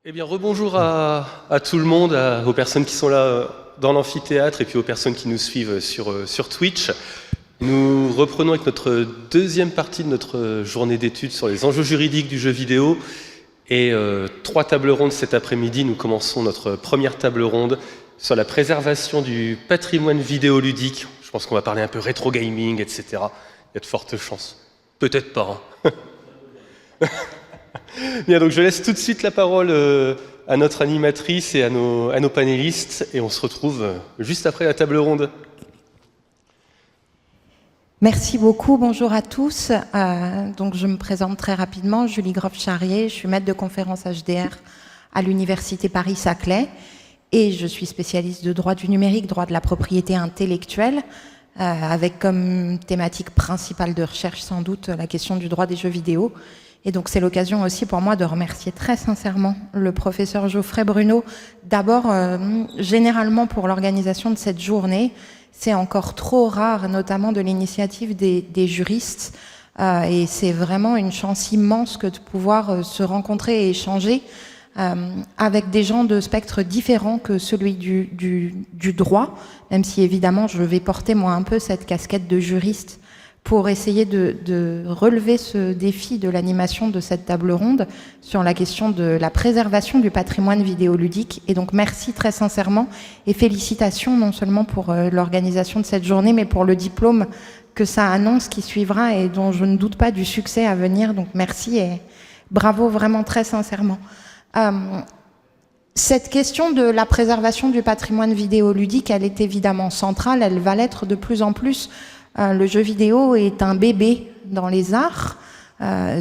Eh bien, rebonjour à tout le monde, aux personnes qui sont là dans l'amphithéâtre et puis aux personnes qui nous suivent sur Twitch. Nous reprenons avec notre deuxième partie de notre journée d'études sur les enjeux juridiques du jeu vidéo. Et 3 tables rondes cet après-midi. Nous commençons notre première table ronde sur la préservation du patrimoine vidéoludique. Je pense qu'on va parler un peu rétro gaming, etc. Il y a de fortes chances. Peut-être pas. Hein. Bien, donc je laisse tout de suite la parole à notre animatrice et à nos panélistes, et on se retrouve juste après la table ronde. Merci beaucoup, bonjour à tous. Donc je me présente très rapidement, Julie Groff-Charrier, je suis maître de conférence HDR à l'Université Paris-Saclay et je suis spécialiste de droit du numérique, droit de la propriété intellectuelle, avec comme thématique principale de recherche sans doute la question du droit des jeux vidéo. Et donc c'est l'occasion aussi pour moi de remercier très sincèrement le professeur Geoffrey Bruno, d'abord généralement pour l'organisation de cette journée. C'est encore trop rare, notamment de l'initiative des juristes, et c'est vraiment une chance immense que de pouvoir se rencontrer et échanger avec des gens de spectres différents que celui du droit, même si évidemment je vais porter moi un peu cette casquette de juriste pour essayer de relever ce défi de l'animation de cette table ronde sur la question de la préservation du patrimoine vidéoludique. Et donc merci très sincèrement et félicitations non seulement pour l'organisation de cette journée, mais pour le diplôme que ça annonce qui suivra et dont je ne doute pas du succès à venir. Donc merci et bravo vraiment très sincèrement. Cette question de la préservation du patrimoine vidéoludique, elle est évidemment centrale, elle va l'être de plus en plus. Le jeu vidéo est un bébé dans les arts.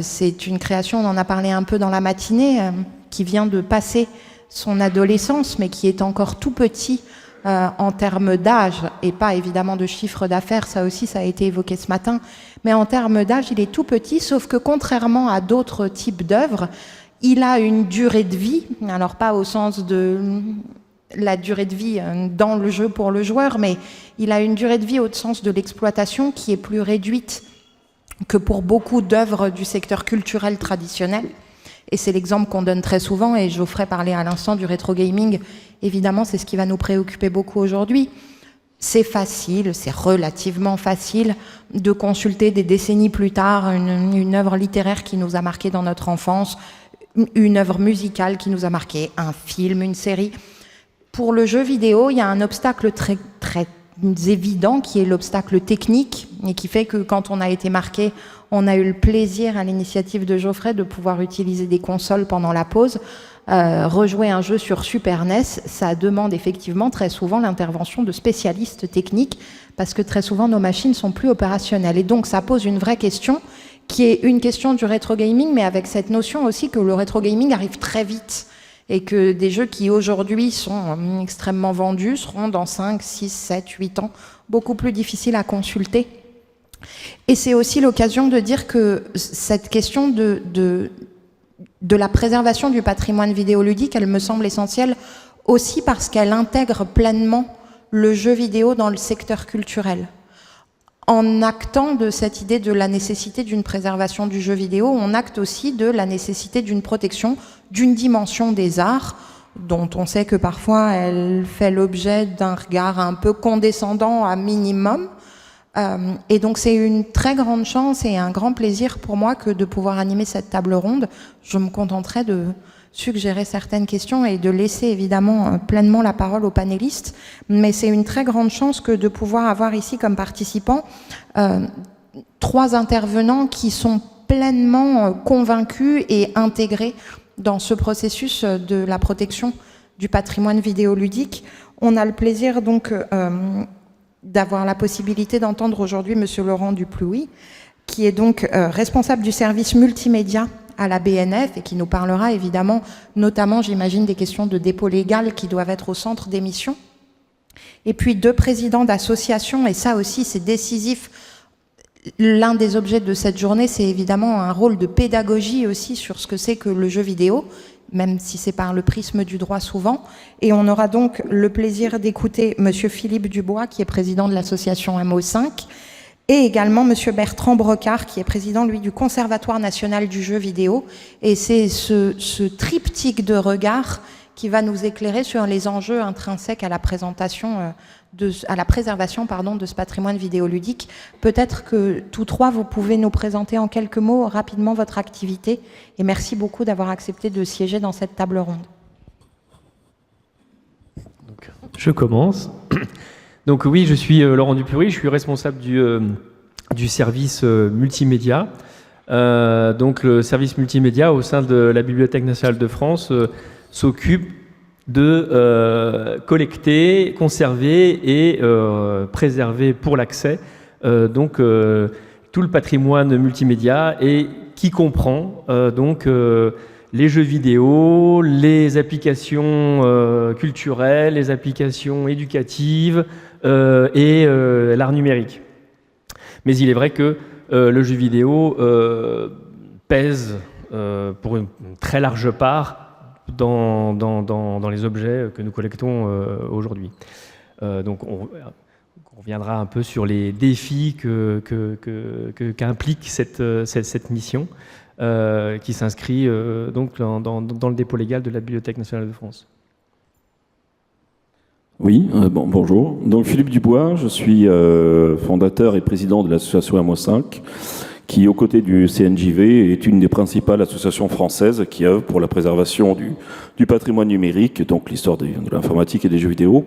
C'est une création, on en a parlé un peu dans la matinée, qui vient de passer son adolescence, mais qui est encore tout petit en termes d'âge, et pas évidemment de chiffre d'affaires, ça aussi ça a été évoqué ce matin, mais en termes d'âge, il est tout petit, sauf que contrairement à d'autres types d'œuvres, il a une durée de vie, alors pas au sens de la durée de vie dans le jeu pour le joueur, mais il a une durée de vie au sens de l'exploitation qui est plus réduite que pour beaucoup d'œuvres du secteur culturel traditionnel. Et c'est l'exemple qu'on donne très souvent, et Geoffrey parlait à l'instant du rétro gaming. Évidemment, c'est ce qui va nous préoccuper beaucoup aujourd'hui. C'est facile, c'est relativement facile de consulter des décennies plus tard une œuvre littéraire qui nous a marqué dans notre enfance, une œuvre musicale qui nous a marqué, un film, une série. Pour le jeu vidéo, il y a un obstacle très, très évident qui est l'obstacle technique et qui fait que quand on a été marqué, on a eu le plaisir à l'initiative de Geoffrey de pouvoir utiliser des consoles pendant la pause. Rejouer un jeu sur Super NES, ça demande effectivement très souvent l'intervention de spécialistes techniques parce que très souvent nos machines sont plus opérationnelles. Et donc ça pose une vraie question qui est une question du rétro gaming, mais avec cette notion aussi que le rétro gaming arrive très vite. Et que des jeux qui aujourd'hui sont extrêmement vendus seront dans 5, 6, 7, 8 ans beaucoup plus difficiles à consulter. Et c'est aussi l'occasion de dire que cette question de la préservation du patrimoine vidéoludique, elle me semble essentielle aussi parce qu'elle intègre pleinement le jeu vidéo dans le secteur culturel. En actant de cette idée de la nécessité d'une préservation du jeu vidéo, on acte aussi de la nécessité d'une protection d'une dimension des arts, dont on sait que parfois elle fait l'objet d'un regard un peu condescendant à minimum. Et donc c'est une très grande chance et un grand plaisir pour moi que de pouvoir animer cette table ronde. Je me contenterai de suggérer certaines questions et de laisser évidemment pleinement la parole aux panélistes, mais c'est une très grande chance que de pouvoir avoir ici comme participants 3 intervenants qui sont pleinement convaincus et intégrés dans ce processus de la protection du patrimoine vidéoludique. On a le plaisir donc d'avoir la possibilité d'entendre aujourd'hui Monsieur Laurent Duplouy, qui est donc responsable du service multimédia à la BNF et qui nous parlera évidemment, notamment j'imagine des questions de dépôt légal qui doivent être au centre des missions. Et puis 2 présidents d'associations, et ça aussi c'est décisif. L'un des objets de cette journée, c'est évidemment un rôle de pédagogie aussi sur ce que c'est que le jeu vidéo, même si c'est par le prisme du droit souvent. Et on aura donc le plaisir d'écouter Monsieur Philippe Dubois, qui est président de l'association MO5, et également Monsieur Bertrand Brocard, qui est président, lui, du Conservatoire national du jeu vidéo. Et c'est ce triptyque de regard qui va nous éclairer sur les enjeux intrinsèques à la présentation, à la préservation, pardon, de ce patrimoine vidéoludique. Peut-être que tous trois, vous pouvez nous présenter en quelques mots rapidement votre activité. Et merci beaucoup d'avoir accepté de siéger dans cette table ronde. Je commence. Donc oui, je suis Laurent Dupury, je suis responsable du service multimédia. Donc le service multimédia au sein de la Bibliothèque nationale de France s'occupe de collecter, conserver et préserver pour l'accès donc tout le patrimoine multimédia et qui comprend donc les jeux vidéo, les applications culturelles, les applications éducatives et l'art numérique. Mais il est vrai que le jeu vidéo pèse pour une très large part dans les objets que nous collectons aujourd'hui. Donc on reviendra un peu sur les défis qu'implique cette mission qui s'inscrit donc dans le dépôt légal de la Bibliothèque nationale de France. Oui, bonjour. Donc Philippe Dubois, je suis fondateur et président de l'association MO5, qui, aux côtés du CNJV, est une des principales associations françaises qui œuvre pour la préservation du patrimoine numérique, donc l'histoire de l'informatique et des jeux vidéo,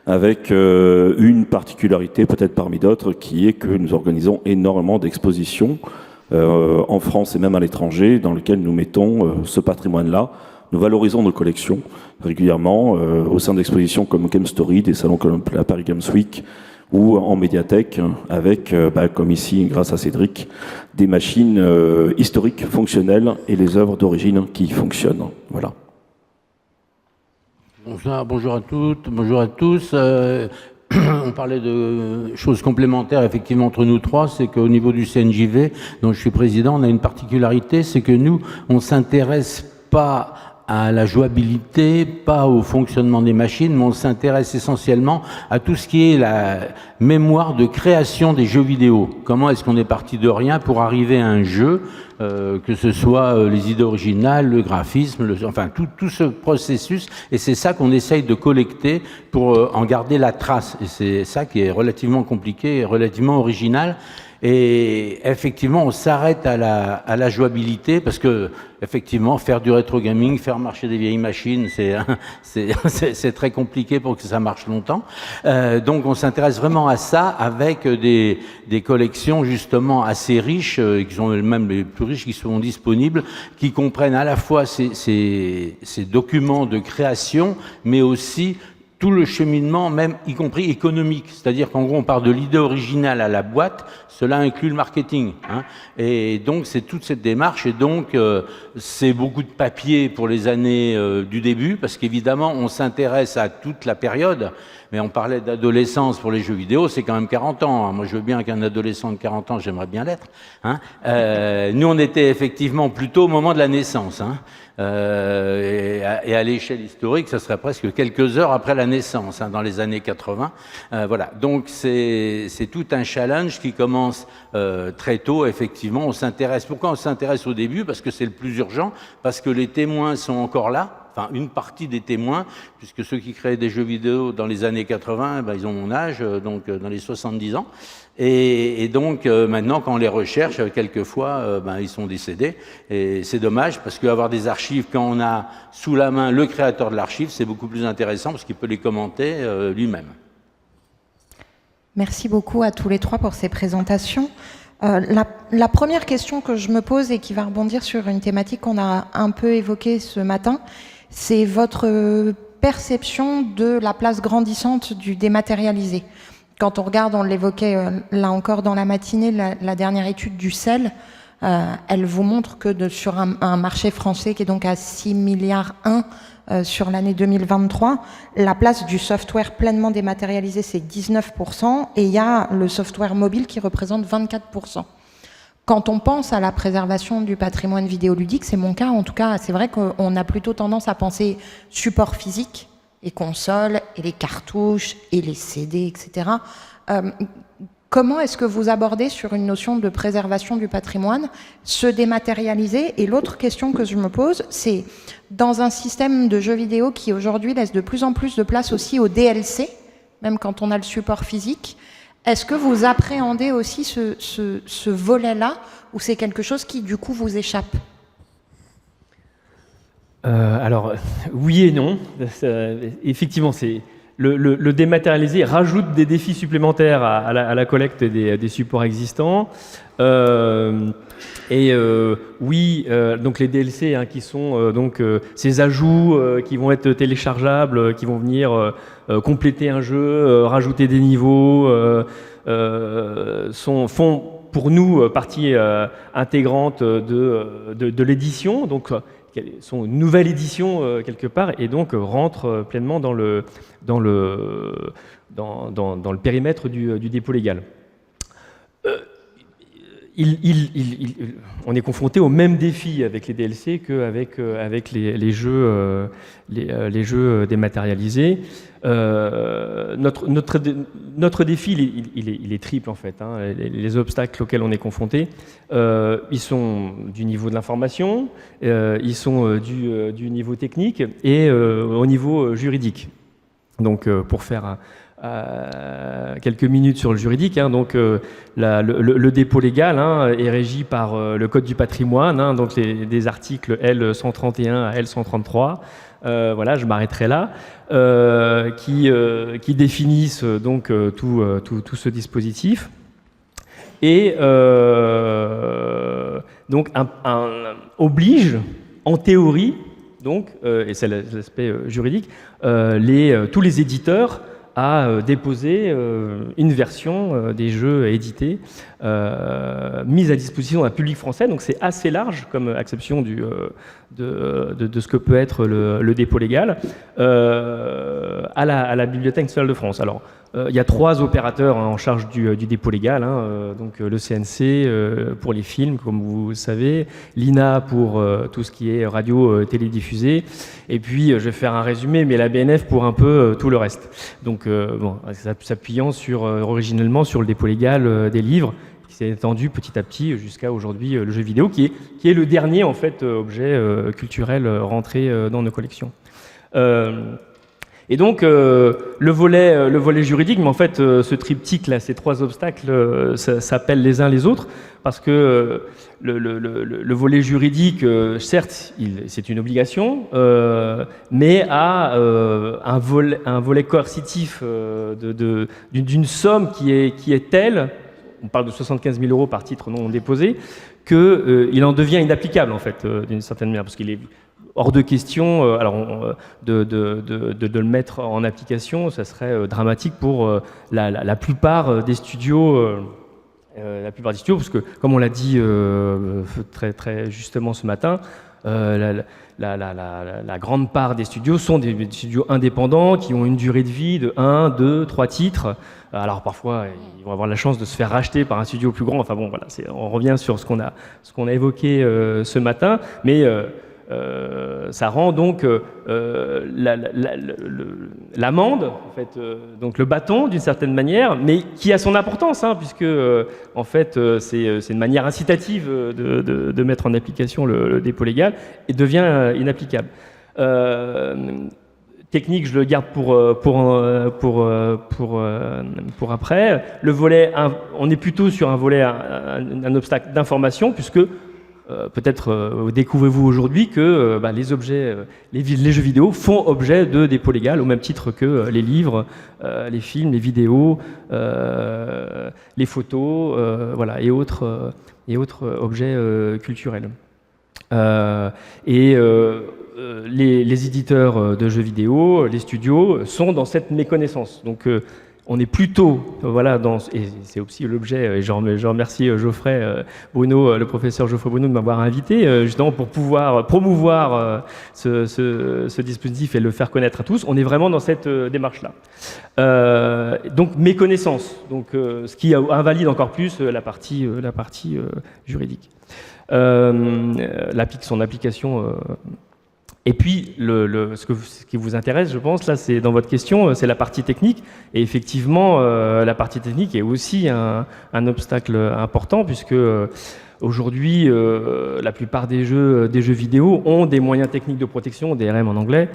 avec une particularité, peut-être parmi d'autres, qui est que nous organisons énormément d'expositions en France et même à l'étranger, dans lesquelles nous mettons ce patrimoine-là. Nous valorisons nos collections régulièrement au sein d'expositions comme Game Story, des salons comme la Paris Games Week, ou en médiathèque, avec, comme ici, grâce à Cédric, des machines historiques, fonctionnelles, et les œuvres d'origine qui fonctionnent. Voilà. Bonjour à toutes, bonjour à tous. On parlait de choses complémentaires, effectivement, entre nous trois, c'est qu'au niveau du CNJV, dont je suis président, on a une particularité, c'est que nous, on ne s'intéresse pas à la jouabilité, pas au fonctionnement des machines, mais on s'intéresse essentiellement à tout ce qui est la mémoire de création des jeux vidéo. Comment est-ce qu'on est parti de rien pour arriver à un jeu, que ce soit les idées originales, le graphisme, enfin tout ce processus, et c'est ça qu'on essaye de collecter pour en garder la trace. Et c'est ça qui est relativement compliqué et relativement original. Et effectivement, on s'arrête à la jouabilité parce que, effectivement, faire du rétro gaming, faire marcher des vieilles machines, c'est très compliqué pour que ça marche longtemps. Donc, on s'intéresse vraiment à ça avec des collections justement assez riches, qui sont même les plus riches qui sont disponibles, qui comprennent à la fois ces documents de création, mais aussi tout le cheminement, même y compris économique. C'est-à-dire qu'en gros, on part de l'idée originale à la boîte, cela inclut le marketing. Hein. Et donc, c'est toute cette démarche. Et donc, c'est beaucoup de papier pour les années du début, parce qu'évidemment, on s'intéresse à toute la période. Mais on parlait d'adolescence pour les jeux vidéo, c'est quand même 40 ans. Moi, je veux bien qu'un adolescent de 40 ans, j'aimerais bien l'être. Hein. Nous, on était effectivement plutôt au moment de la naissance. Hein. Et à l'échelle historique, ça serait presque quelques heures après la naissance, hein, dans les années 80. Voilà. Donc, c'est tout un challenge qui commence très tôt, effectivement. On s'intéresse. Pourquoi on s'intéresse au début? Parce que c'est le plus urgent, parce que les témoins sont encore là. Enfin, une partie des témoins, puisque ceux qui créaient des jeux vidéo dans les années 80, ils ont mon âge, donc dans les 70 ans. Et donc, maintenant, quand on les recherche, quelquefois, ils sont décédés. Et c'est dommage, parce qu'avoir des archives, quand on a sous la main le créateur de l'archive, c'est beaucoup plus intéressant, parce qu'il peut les commenter lui-même. Merci beaucoup à tous les trois pour ces présentations. La première question que je me pose et qui va rebondir sur une thématique qu'on a un peu évoquée ce matin, c'est votre perception de la place grandissante du dématérialisé. Quand on regarde, on l'évoquait là encore dans la matinée, la dernière étude du CEL, elle vous montre que sur un marché français qui est donc à 6,1 milliards sur l'année 2023, la place du software pleinement dématérialisé, c'est 19%, et il y a le software mobile qui représente 24%. Quand on pense à la préservation du patrimoine vidéoludique, c'est mon cas en tout cas, c'est vrai qu'on a plutôt tendance à penser support physique, les consoles, et les cartouches, et les CD, etc. comment est-ce que vous abordez sur une notion de préservation du patrimoine se dématérialiser? Et l'autre question que je me pose, c'est dans un système de jeux vidéo qui aujourd'hui laisse de plus en plus de place aussi au DLC, même quand on a le support physique, est-ce que vous appréhendez aussi ce volet-là, ou c'est quelque chose qui du coup vous échappe? Alors, oui et non. Effectivement, c'est le dématérialisé rajoute des défis supplémentaires à la collecte des supports existants. Oui, donc les DLC qui sont ces ajouts qui vont être téléchargeables, qui vont venir compléter un jeu, rajouter des niveaux, font pour nous partie intégrante de l'édition. Donc sont une nouvelle édition quelque part et donc rentrent pleinement dans le périmètre du dépôt légal. On est confronté au même défi avec les DLC qu'avec les jeux dématérialisés. Notre défi, il est triple en fait. Les obstacles auxquels on est confronté, ils sont du niveau de l'information, ils sont du niveau technique et au niveau juridique. Donc, pour faire quelques minutes sur le juridique, le dépôt légal est régi par le Code du patrimoine, donc des articles L131 à L133. Voilà, je m'arrêterai là, qui définissent donc tout ce dispositif. Et donc oblige, en théorie, donc, et c'est l'aspect juridique, tous les éditeurs à déposer une version des jeux édités mise à disposition d'un public français. Donc c'est assez large comme acception de ce que peut être le dépôt légal à la Bibliothèque nationale de France. Alors, il y a 3 opérateurs en charge du dépôt légal, donc le CNC pour les films, comme vous le savez, l'INA pour tout ce qui est radio télédiffusé, et puis je vais faire un résumé, mais la BNF pour un peu tout le reste. Donc, s'appuyant originellement sur le dépôt légal des livres, qui s'est étendu petit à petit jusqu'à aujourd'hui le jeu vidéo, qui est le dernier en fait objet culturel rentré dans nos collections. Et donc le volet juridique, mais en fait ce triptyque là, ces 3 obstacles s'appellent les uns les autres, parce que le volet juridique, certes, c'est une obligation, mais a un volet coercitif d'une somme qui est telle, on parle de 75 000 € par titre non déposé, qu'il en devient inapplicable en fait d'une certaine manière, parce qu'il est hors de question de le mettre en application. Ça serait dramatique pour la plupart des studios. Parce que, comme on l'a dit très, très justement ce matin, la grande part des studios sont des studios indépendants qui ont une durée de vie de 1, 2, 3 titres. Alors parfois, ils vont avoir la chance de se faire racheter par un studio plus grand. Enfin bon, voilà, on revient sur ce qu'on a évoqué ce matin, mais ça rend donc l'amende, en fait, donc le bâton d'une certaine manière, mais qui a son importance, puisque en fait c'est une manière incitative de mettre en application le dépôt légal, et devient inapplicable. Technique, je le garde pour après. Le volet, on est plutôt sur un volet, un obstacle d'information, puisque peut-être découvrez-vous aujourd'hui que les objets, les jeux vidéo font objet de dépôt légal au même titre que les livres, les films, les vidéos, les photos, voilà, et autres objets culturels. Les éditeurs de jeux vidéo, les studios, sont dans cette méconnaissance. Donc on est plutôt, et c'est aussi l'objet, et je remercie Geoffrey Bruno, le professeur Geoffrey Bruno, de m'avoir invité, justement pour pouvoir promouvoir ce dispositif et le faire connaître à tous. On est vraiment dans cette démarche-là. Donc méconnaissance, donc ce qui invalide encore plus la partie juridique. Son application Et puis, ce qui vous intéresse, je pense, là, c'est dans votre question, c'est la partie technique. Et effectivement, la partie technique est aussi un obstacle important, puisque aujourd'hui, la plupart des jeux vidéo ont des moyens techniques de protection, DRM en anglais,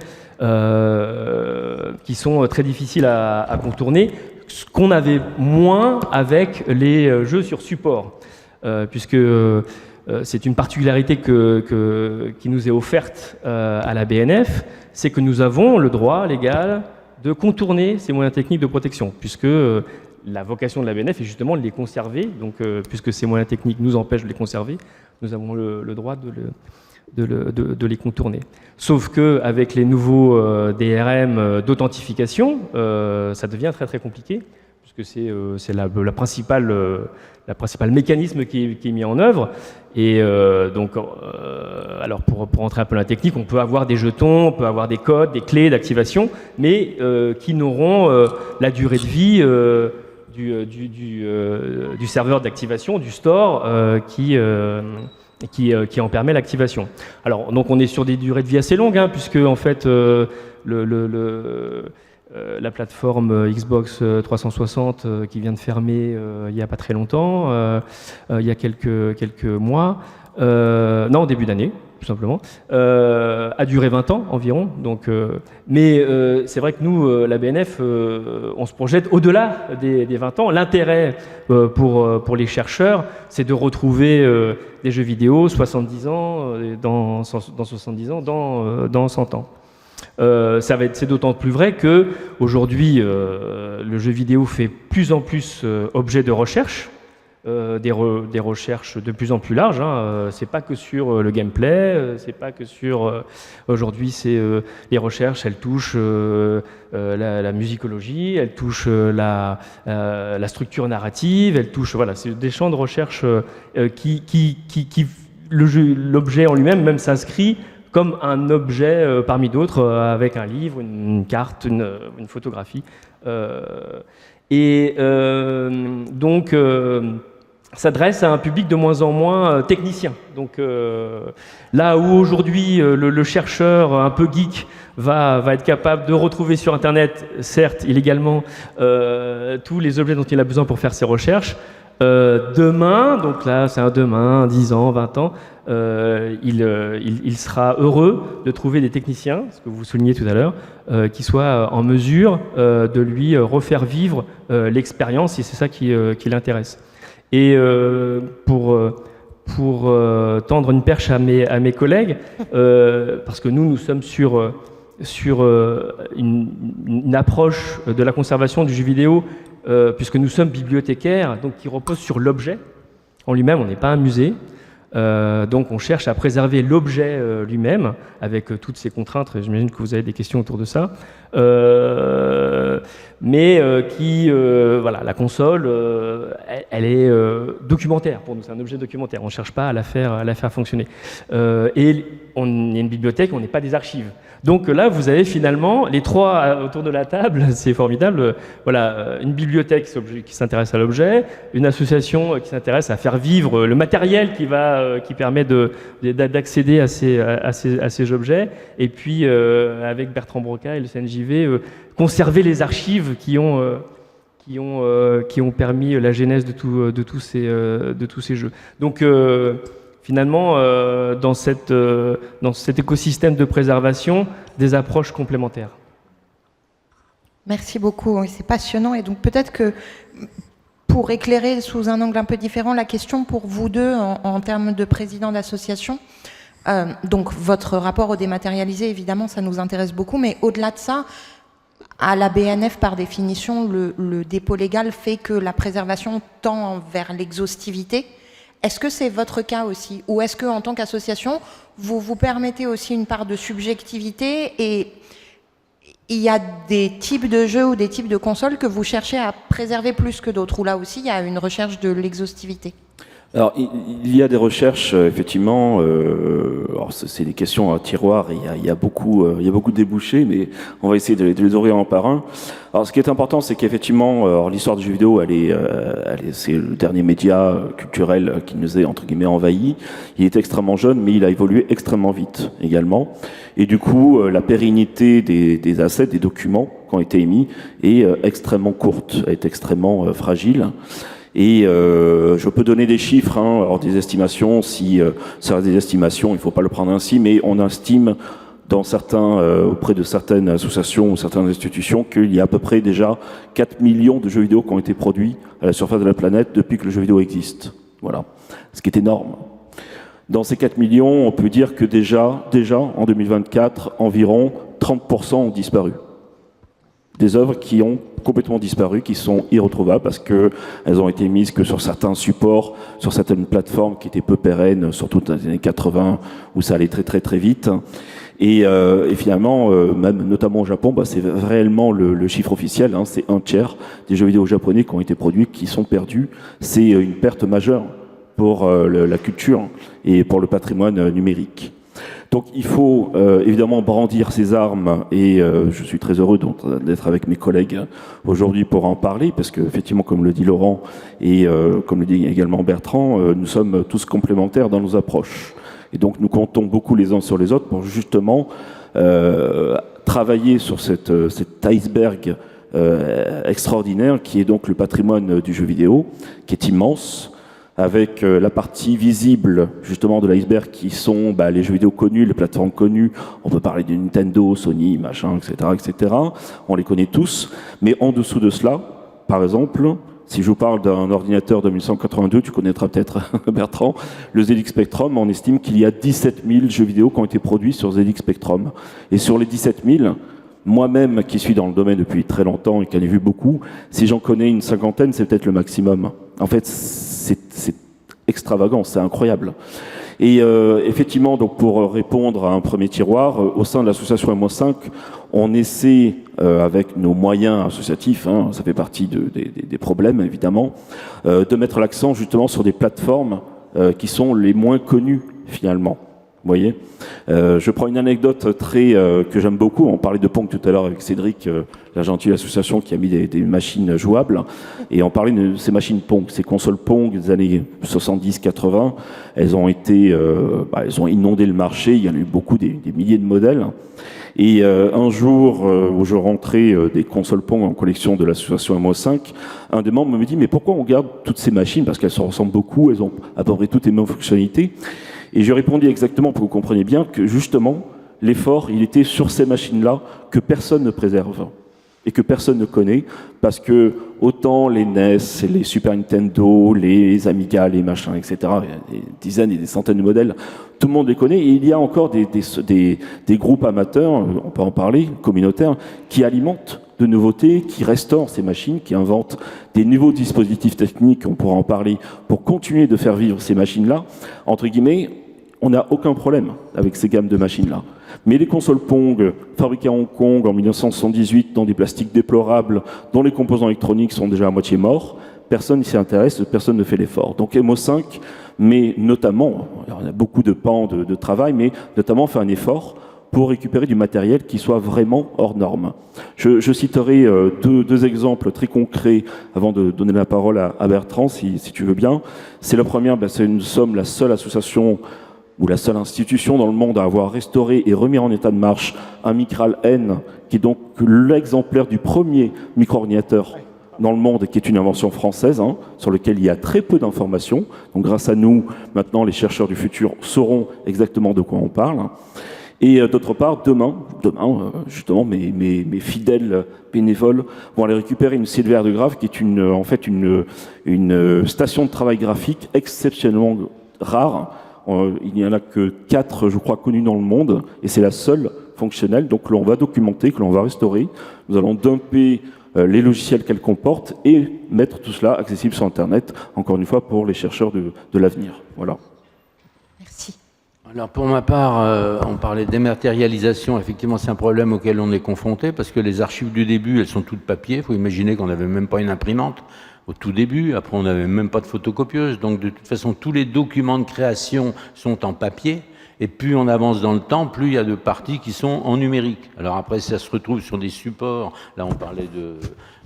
qui sont très difficiles à contourner, ce qu'on avait moins avec les jeux sur support, puisque c'est une particularité qui nous est offerte à la BNF, c'est que nous avons le droit légal de contourner ces moyens techniques de protection, puisque la vocation de la BNF est justement de les conserver. Donc, puisque ces moyens techniques nous empêchent de les conserver, nous avons le droit de les contourner. Sauf qu'avec les nouveaux DRM d'authentification, ça devient très très compliqué, puisque c'est la principale mécanisme qui est mis en œuvre. Et alors pour rentrer un peu dans la technique, on peut avoir des jetons, on peut avoir des codes, des clés d'activation, mais qui n'auront la durée de vie du serveur d'activation, du store, qui en permet l'activation. Alors, donc on est sur des durées de vie assez longues, puisque en fait la plateforme Xbox 360 qui vient de fermer il n'y a pas très longtemps, il y a quelques mois, non, début d'année, tout simplement, a duré 20 ans environ. Donc, mais c'est vrai que nous, la BNF, on se projette au-delà des 20 ans. L'intérêt pour les chercheurs, c'est de retrouver des jeux vidéo 70 ans, dans 70 ans, dans 100 ans. C'est d'autant plus vrai que aujourd'hui, le jeu vidéo fait plus en plus objet de recherche, des recherches de plus en plus larges. C'est pas que sur le gameplay, c'est pas que sur aujourd'hui, c'est les recherches. Elles touchent la musicologie, elles touchent la structure narrative, elles touchent c'est des champs de recherche qui l'objet en lui-même même s'inscrit comme un objet parmi d'autres, avec un livre, une carte, une photographie. Donc, s'adresse à un public de moins en moins technicien. Donc, là où aujourd'hui le chercheur un peu geek va être capable de retrouver sur Internet, certes illégalement, tous les objets dont il a besoin pour faire ses recherches, demain, donc là c'est un demain, 10 ans, 20 ans, il sera heureux de trouver des techniciens, ce que vous soulignez tout à l'heure, qui soient en mesure de lui refaire vivre l'expérience, et c'est ça qui l'intéresse. Et pour tendre une perche à mes collègues, parce que nous sommes sur une approche de la conservation du jeu vidéo, puisque nous sommes bibliothécaires, donc qui repose sur l'objet en lui-même. On n'est pas un musée, donc on cherche à préserver l'objet lui-même avec toutes ces contraintes. J'imagine que vous avez des questions autour de ça, mais la console, elle est documentaire pour nous. C'est un objet documentaire. On ne cherche pas à la faire fonctionner. Et on est une bibliothèque, on n'est pas des archives. Donc là, vous avez finalement les trois autour de la table, c'est formidable. Une bibliothèque qui s'intéresse à l'objet, une association qui s'intéresse à faire vivre le matériel qui permet d'accéder à ces objets, et puis avec Bertrand Broca et le CNJV, conserver les archives qui ont permis la genèse de tous ces jeux. Donc finalement, dans cet écosystème de préservation, des approches complémentaires. Merci beaucoup, c'est passionnant. Et donc peut-être que pour éclairer sous un angle un peu différent la question pour vous deux en termes de président d'association, donc votre rapport au dématérialisé, évidemment, ça nous intéresse beaucoup, mais au-delà de ça, à la BNF, par définition, le dépôt légal fait que la préservation tend vers l'exhaustivité. Est-ce que c'est votre cas aussi? Ou est-ce qu'en tant qu'association, vous vous permettez aussi une part de subjectivité, et il y a des types de jeux ou des types de consoles que vous cherchez à préserver plus que d'autres, où là aussi il y a une recherche de l'exhaustivité? Alors, il y a des recherches, effectivement. Alors c'est des questions à tiroir et il y a beaucoup de débouchés, mais on va essayer de les ouvrir un par un. Alors, ce qui est important, c'est qu'effectivement, l'histoire du jeu vidéo, c'est le dernier média culturel qui nous est entre guillemets envahi. Il est extrêmement jeune, mais il a évolué extrêmement vite également. Et du coup, la pérennité des assets, des documents qui ont été émis, est extrêmement courte, est extrêmement fragile. Et je peux donner des chiffres, alors des estimations, si ça reste des estimations, il ne faut pas le prendre ainsi, mais on estime auprès de certaines associations ou certaines institutions qu'il y a à peu près déjà 4 millions de jeux vidéo qui ont été produits à la surface de la planète depuis que le jeu vidéo existe. Voilà, ce qui est énorme. Dans ces 4 millions, on peut dire que déjà en 2024, environ 30% ont disparu. Des œuvres qui ont complètement disparu, qui sont irretrouvables parce qu'elles ont été mises que sur certains supports, sur certaines plateformes qui étaient peu pérennes, surtout dans les années 80 où ça allait très très très vite. Et finalement, même notamment au Japon, c'est réellement le chiffre officiel, c'est 1/3 des jeux vidéo japonais qui ont été produits qui sont perdus. C'est une perte majeure pour la culture et pour le patrimoine numérique. Donc il faut évidemment brandir ses armes et je suis très heureux d'être avec mes collègues aujourd'hui pour en parler parce que effectivement, comme le dit Laurent et comme le dit également Bertrand, nous sommes tous complémentaires dans nos approches. Et donc nous comptons beaucoup les uns sur les autres pour justement travailler sur cet iceberg extraordinaire qui est donc le patrimoine du jeu vidéo, qui est immense, avec la partie visible justement de l'iceberg qui sont les jeux vidéo connus, les plateformes connues. On peut parler de Nintendo, Sony, machin, etc. On les connaît tous. Mais en dessous de cela, par exemple, si je vous parle d'un ordinateur de 1982, tu connaîtras peut-être Bertrand, le ZX Spectrum, on estime qu'il y a 17 000 jeux vidéo qui ont été produits sur ZX Spectrum. Et sur les 17 000, moi-même qui suis dans le domaine depuis très longtemps et qui en ai vu beaucoup, si j'en connais une cinquantaine, c'est peut-être le maximum. En fait, c'est extravagant, c'est incroyable. Et effectivement, donc pour répondre à un premier tiroir, au sein de l'association M-5, on essaie, avec nos moyens associatifs, ça fait partie des problèmes évidemment, de mettre l'accent justement sur des plateformes qui sont les moins connues finalement. Vous voyez, je prends une anecdote que j'aime beaucoup. On parlait de Pong tout à l'heure avec Cédric, la gentille association qui a mis des machines jouables. Et on parlait de ces machines Pong, ces consoles Pong des années 70-80. Elles ont inondé le marché. Il y en a eu beaucoup, des milliers de modèles. Et un jour où je rentrais des consoles Pong en collection de l'association MO5, un des membres me dit « Mais pourquoi on garde toutes ces machines ?» Parce qu'elles se ressemblent beaucoup, elles ont à peu près toutes les mêmes fonctionnalités. Et je répondis exactement, pour que vous compreniez bien, que justement, l'effort, il était sur ces machines-là que personne ne préserve et que personne ne connaît, parce que autant les NES, les Super Nintendo, les Amiga, les machins, etc., il y a des dizaines et des centaines de modèles, tout le monde les connaît, et il y a encore des groupes amateurs, on peut en parler, communautaires, qui alimentent de nouveautés, qui restaurent ces machines, qui inventent des nouveaux dispositifs techniques, on pourra en parler, pour continuer de faire vivre ces machines-là. Entre guillemets, on n'a aucun problème avec ces gammes de machines-là. Mais les consoles Pong, fabriquées à Hong Kong en 1978 dans des plastiques déplorables, dont les composants électroniques sont déjà à moitié morts, personne ne s'y intéresse, personne ne fait l'effort. Donc MO5, mais notamment, il y a beaucoup de pans de travail, mais notamment fait un effort pour récupérer du matériel qui soit vraiment hors norme. Je citerai deux exemples très concrets avant de donner la parole à Bertrand, si tu veux bien. C'est la première, nous sommes la seule association ou la seule institution dans le monde à avoir restauré et remis en état de marche un Micral N, qui est donc l'exemplaire du premier micro-ordinateur dans le monde, qui est une invention française, sur lequel il y a très peu d'informations. Donc grâce à nous, maintenant, les chercheurs du futur sauront exactement de quoi on parle. Et d'autre part, demain, justement, mes fidèles bénévoles vont aller récupérer une CDR de Grave, qui est en fait une station de travail graphique exceptionnellement rare. Il n'y en a que 4, je crois, connus dans le monde, et c'est la seule fonctionnelle. Donc l'on va documenter, que l'on va restaurer. Nous allons dumper les logiciels qu'elle comporte et mettre tout cela accessible sur Internet, encore une fois, pour les chercheurs de l'avenir. Voilà. Merci. Alors pour ma part, on parlait de dématérialisation. Effectivement, c'est un problème auquel on est confronté parce que les archives du début, elles sont toutes papier. Il faut imaginer qu'on n'avait même pas une imprimante. au tout début. Après, on n'avait même pas de photocopieuse. Donc, de toute façon, tous les documents de création sont en papier. Et plus on avance dans le temps, plus il y a de parties qui sont en numérique. Alors après, ça se retrouve sur des supports. Là, on parlait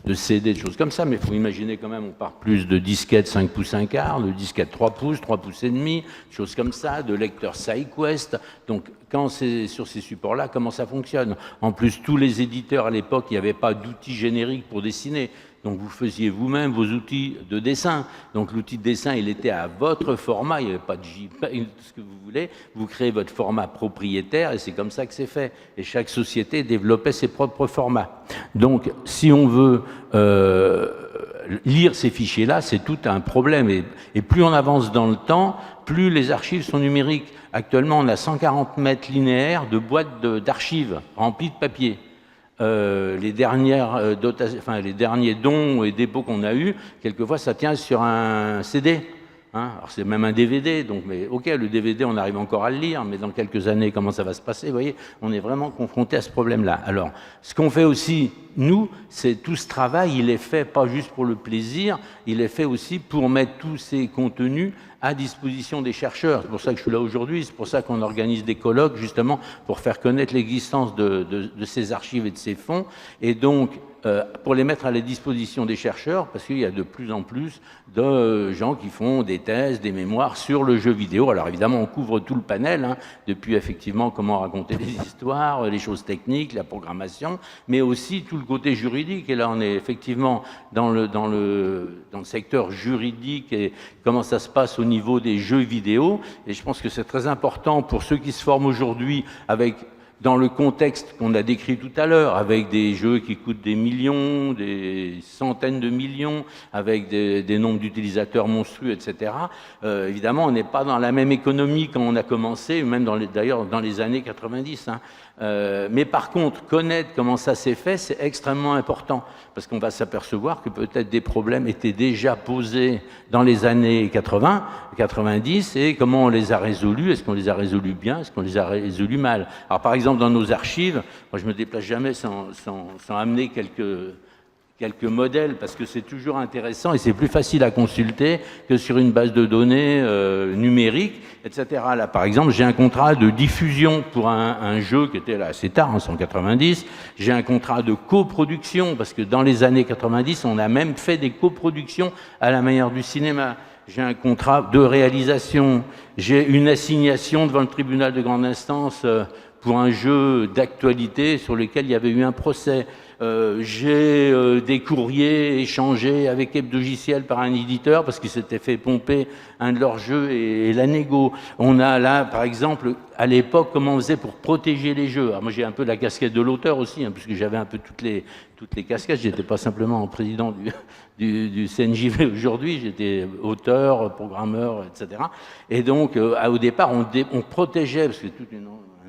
de CD, de choses comme ça, mais il faut imaginer quand même, on part plus de disquettes 5 pouces 1 quart, de disquettes 3 pouces et demi, choses comme ça, de lecteurs SideQuest. Donc, quand c'est sur ces supports-là, comment ça fonctionne? En plus, tous les éditeurs à l'époque, il n'y avait pas d'outils génériques pour dessiner. Donc vous faisiez vous-même vos outils de dessin. Donc l'outil de dessin, il était à votre format, il n'y avait pas de JPEG, ce que vous voulez. Vous créez votre format propriétaire et c'est comme ça que c'est fait. Et chaque société développait ses propres formats. Donc si on veut lire ces fichiers-là, c'est tout un problème. Et plus on avance dans le temps, plus les archives sont numériques. Actuellement, on a 140 mètres linéaires de boîtes d'archives remplies de papier. Les dernières les derniers dons et dépôts qu'on a eus, quelquefois ça tient sur un CD. Hein, alors c'est même un DVD, donc mais ok, le DVD on arrive encore à le lire, mais dans quelques années comment ça va se passer? Vous voyez, on est vraiment confronté à ce problème-là. Alors, ce qu'on fait aussi nous, c'est tout ce travail, il est fait pas juste pour le plaisir, il est fait aussi pour mettre tous ces contenus à disposition des chercheurs. C'est pour ça que je suis là aujourd'hui, c'est pour ça qu'on organise des colloques, justement, pour faire connaître l'existence de ces archives et de ces fonds, et donc pour les mettre à la disposition des chercheurs, parce qu'il y a de plus en plus de gens qui font des thèses, des mémoires sur le jeu vidéo. Alors évidemment, on couvre tout le panel, hein, depuis effectivement comment raconter des histoires, les choses techniques, la programmation, mais aussi tout le côté juridique. Et là, on est effectivement dans le secteur juridique et comment ça se passe au niveau des jeux vidéo. Et je pense que c'est très important pour ceux qui se forment aujourd'hui dans le contexte qu'on a décrit tout à l'heure, avec des jeux qui coûtent des millions, des centaines de millions, avec des nombres d'utilisateurs monstrueux, etc. Évidemment, on n'est pas dans la même économie quand on a commencé, même d'ailleurs dans les années 90. Hein. Mais par contre, connaître comment ça s'est fait, c'est extrêmement important, parce qu'on va s'apercevoir que peut-être des problèmes étaient déjà posés dans les années 80, 90, et comment on les a résolus. Est-ce qu'on les a résolus bien? Est-ce qu'on les a résolus mal? Alors par exemple, dans nos archives, moi je me déplace jamais sans amener quelques modèles, parce que c'est toujours intéressant et c'est plus facile à consulter que sur une base de données numérique, etc. Là, par exemple, j'ai un contrat de diffusion pour un jeu qui était là assez tard, en 190. J'ai un contrat de coproduction, parce que dans les années 90, on a même fait des coproductions à la manière du cinéma. J'ai un contrat de réalisation. J'ai une assignation devant le tribunal de grande instance pour un jeu d'actualité sur lequel il y avait eu un procès. J'ai des courriers échangés avec Hebdogiciel par un éditeur parce qu'il s'était fait pomper un de leurs jeux et la négo. On a là, par exemple, à l'époque, comment on faisait pour protéger les jeux. Alors moi, j'ai un peu la casquette de l'auteur aussi, hein, puisque j'avais un peu toutes les casquettes. J'étais pas simplement président du CNJV aujourd'hui, j'étais auteur, programmeur, etc. Et donc, au départ, on protégeait, parce que c'est tout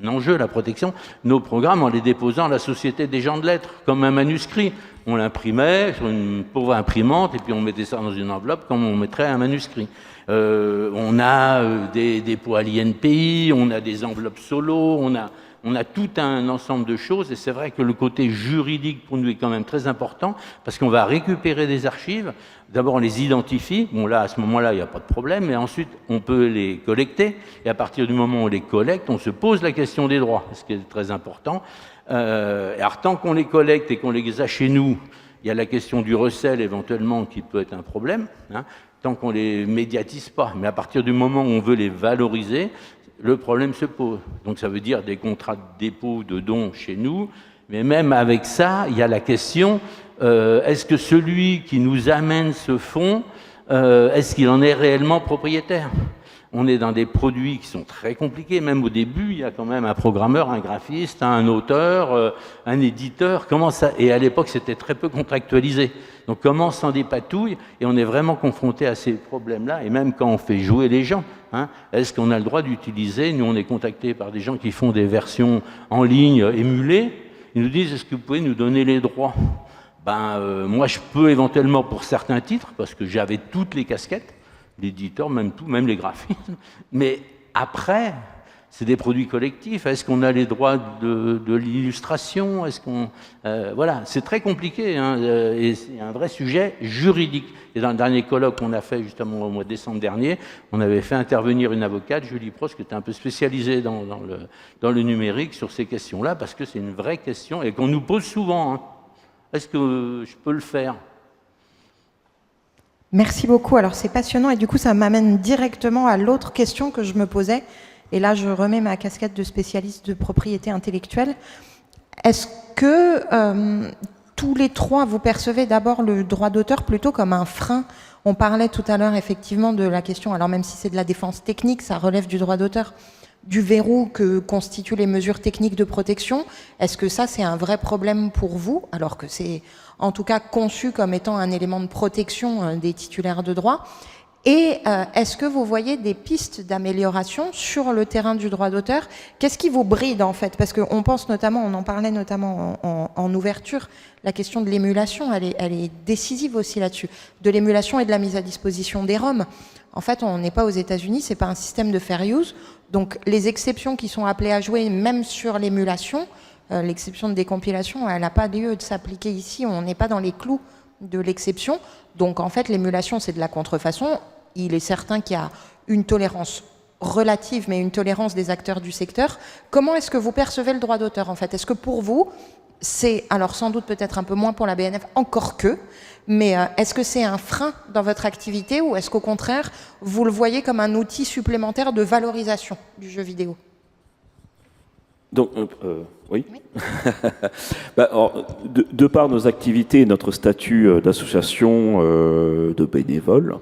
un enjeu, la protection, nos programmes en les déposant à la Société des gens de lettres, comme un manuscrit. On l'imprimait sur une pauvre imprimante et puis on mettait ça dans une enveloppe comme on mettrait un manuscrit. On a des dépôts à l'INPI, on a des enveloppes solo, on a tout un ensemble de choses, et c'est vrai que le côté juridique pour nous est quand même très important, parce qu'on va récupérer des archives. D'abord, on les identifie. Bon, là, à ce moment-là, il n'y a pas de problème, mais ensuite, on peut les collecter. Et à partir du moment où on les collecte, on se pose la question des droits, ce qui est très important. Alors, tant qu'on les collecte et qu'on les a chez nous, il y a la question du recel, éventuellement, qui peut être un problème, hein, tant qu'on les médiatise pas. Mais à partir du moment où on veut les valoriser, le problème se pose. Donc ça veut dire des contrats de dépôt, de dons chez nous, mais même avec ça, il y a la question, est-ce que celui qui nous amène ce fonds, est-ce qu'il en est réellement propriétaire? On est dans des produits qui sont très compliqués, même au début, il y a quand même un programmeur, un graphiste, un auteur, un éditeur, et à l'époque c'était très peu contractualisé. Donc comment on s'en dépatouille, et on est vraiment confronté à ces problèmes-là, et même quand on fait jouer les gens, hein, est-ce qu'on a le droit d'utiliser? Nous on est contactés par des gens qui font des versions en ligne émulées, ils nous disent est-ce que vous pouvez nous donner les droits? Moi je peux éventuellement pour certains titres, parce que j'avais toutes les casquettes, l'éditeur, même les graphismes. Mais après, c'est des produits collectifs. Est-ce qu'on a les droits de l'illustration? Est-ce qu'on voilà, c'est très compliqué, hein, et c'est un vrai sujet juridique. Et dans le dernier colloque qu'on a fait justement au mois de décembre dernier, on avait fait intervenir une avocate, Julie Prost, qui était un peu spécialisée dans le numérique sur ces questions-là, parce que c'est une vraie question et qu'on nous pose souvent. Hein. Est-ce que je peux le faire? Merci beaucoup. Alors c'est passionnant et du coup ça m'amène directement à l'autre question que je me posais. Et là je remets ma casquette de spécialiste de propriété intellectuelle. Est-ce que tous les trois vous percevez d'abord le droit d'auteur plutôt comme un frein? On parlait tout à l'heure effectivement de la question, alors même si c'est de la défense technique, ça relève du droit d'auteur, du verrou que constituent les mesures techniques de protection. Est-ce que ça c'est un vrai problème pour vous, alors que c'est en tout cas conçu comme étant un élément de protection des titulaires de droit? Et est-ce que vous voyez des pistes d'amélioration sur le terrain du droit d'auteur? Qu'est-ce qui vous bride en fait? Parce qu'on pense notamment, on en parlait notamment en ouverture, la question de l'émulation, elle est décisive aussi là-dessus. De l'émulation et de la mise à disposition des ROM. En fait, on n'est pas aux États-Unis, c'est pas un système de fair use. Donc les exceptions qui sont appelées à jouer, même sur l'émulation, l'exception de décompilation, elle n'a pas lieu de s'appliquer ici, on n'est pas dans les clous de l'exception. Donc en fait, l'émulation, c'est de la contrefaçon. Il est certain qu'il y a une tolérance relative, mais une tolérance des acteurs du secteur. Comment est-ce que vous percevez le droit d'auteur en fait? Est-ce que pour vous, c'est, alors sans doute peut-être un peu moins pour la BNF, encore que, mais est-ce que c'est un frein dans votre activité ou est-ce qu'au contraire, vous le voyez comme un outil supplémentaire de valorisation du jeu vidéo? Donc, oui. Alors, de par nos activités et notre statut d'association de bénévoles,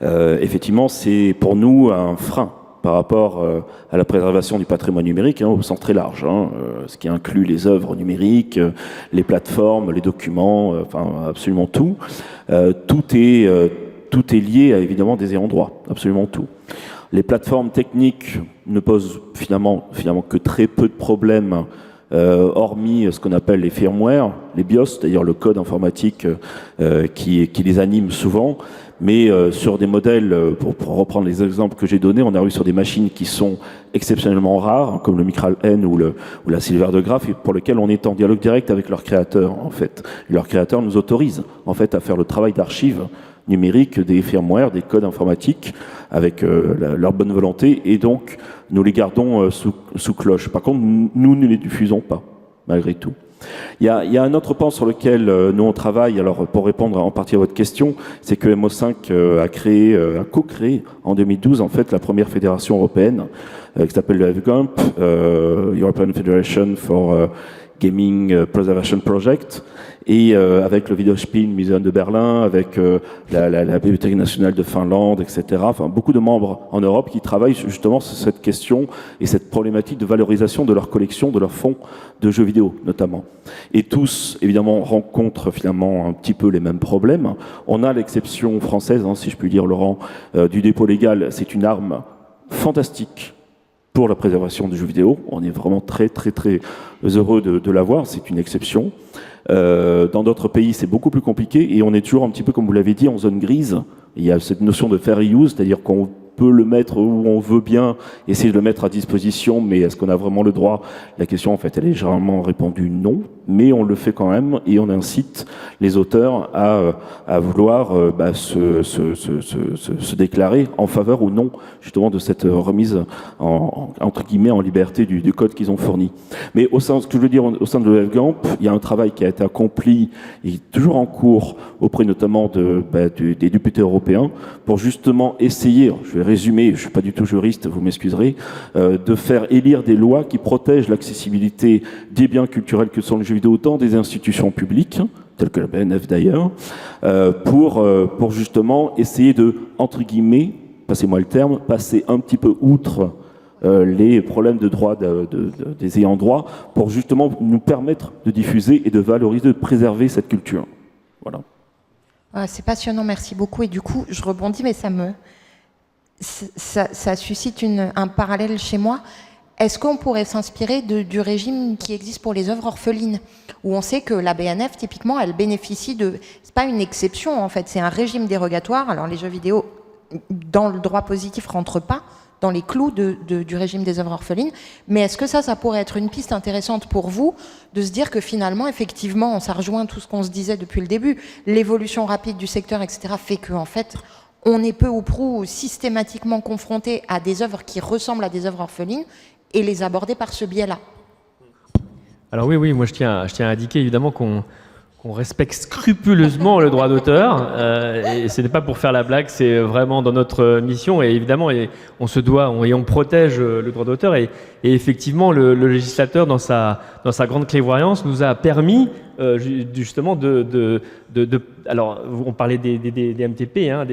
effectivement, c'est pour nous un frein par rapport à la préservation du patrimoine numérique, au sens très large, ce qui inclut les œuvres numériques, les plateformes, les documents, enfin absolument tout. Tout est lié à évidemment des ayants droit, absolument tout. Les plateformes techniques ne posent finalement que très peu de problèmes, hormis ce qu'on appelle les firmware, les BIOS, c'est-à-dire le code informatique qui les anime souvent. Mais sur des modèles, pour reprendre les exemples que j'ai donnés, on arrive sur des machines qui sont exceptionnellement rares, comme le Micral N ou la Silver de Graph, et pour lesquels on est en dialogue direct avec leurs créateurs, en fait. Et leurs créateurs nous autorisent, en fait, à faire le travail d'archive numérique des firmware, des codes informatiques, avec leur bonne volonté, et donc nous les gardons sous cloche. Par contre, nous ne les diffusons pas, malgré tout. Il y a un autre pan sur lequel nous on travaille, alors pour répondre en partie à votre question, c'est que MO5 a co-créé en 2012 en fait la première fédération européenne qui s'appelle le FGAMP, European Federation for Gaming Preservation Project, et avec le Videospiel Museum de Berlin, avec la Bibliothèque nationale de Finlande, etc. Enfin, beaucoup de membres en Europe qui travaillent justement sur cette question et cette problématique de valorisation de leur collection, de leurs fonds de jeux vidéo notamment. Et tous, évidemment, rencontrent finalement un petit peu les mêmes problèmes. On a l'exception française, si je puis dire, Laurent, du dépôt légal. C'est une arme fantastique pour la préservation des jeux vidéo. On est vraiment très, très, très heureux de l'avoir. C'est une exception. Dans d'autres pays, c'est beaucoup plus compliqué et on est toujours un petit peu, comme vous l'avez dit, en zone grise. Il y a cette notion de fair use, c'est-à-dire qu'on peut le mettre où on veut bien, essayer de le mettre à disposition, mais est-ce qu'on a vraiment le droit? La question, en fait, elle est généralement répondue non, mais on le fait quand même et on incite les auteurs à vouloir se déclarer en faveur ou non, justement, de cette remise, entre guillemets, en liberté du code qu'ils ont fourni. Mais ce que je veux dire, au sein de l'EFGAMP, il y a un travail qui a été accompli et toujours en cours auprès notamment des députés européens pour justement essayer, je vais résumer, je ne suis pas du tout juriste, vous m'excuserez, de faire élire des lois qui protègent l'accessibilité des biens culturels que sont les jeux vidéo dans des institutions publiques, telles que la BNF d'ailleurs, pour justement essayer de, entre guillemets, passez-moi le terme, passer un petit peu outre les problèmes de droit des ayants droit pour justement nous permettre de diffuser et de valoriser, de préserver cette culture. Voilà. C'est passionnant, merci beaucoup. Et du coup, je rebondis, mais ça suscite un parallèle chez moi. Est-ce qu'on pourrait s'inspirer du régime qui existe pour les œuvres orphelines, où on sait que la BNF, typiquement, elle bénéficie de... C'est pas une exception, en fait, c'est un régime dérogatoire. Alors, les jeux vidéo, dans le droit positif, rentrent pas dans les clous du régime des œuvres orphelines. Mais est-ce que ça pourrait être une piste intéressante pour vous de se dire que finalement, effectivement, ça rejoint tout ce qu'on se disait depuis le début, l'évolution rapide du secteur, etc., fait qu'en fait, on est peu ou prou systématiquement confronté à des œuvres qui ressemblent à des œuvres orphelines et les aborder par ce biais-là. Alors oui, moi je tiens à indiquer évidemment qu'on respecte scrupuleusement le droit d'auteur, et ce n'est pas pour faire la blague, c'est vraiment dans notre mission, et évidemment on se doit, et on protège le droit d'auteur, et effectivement le législateur dans sa grande clairvoyance nous a permis justement alors on parlait des MTP, hein,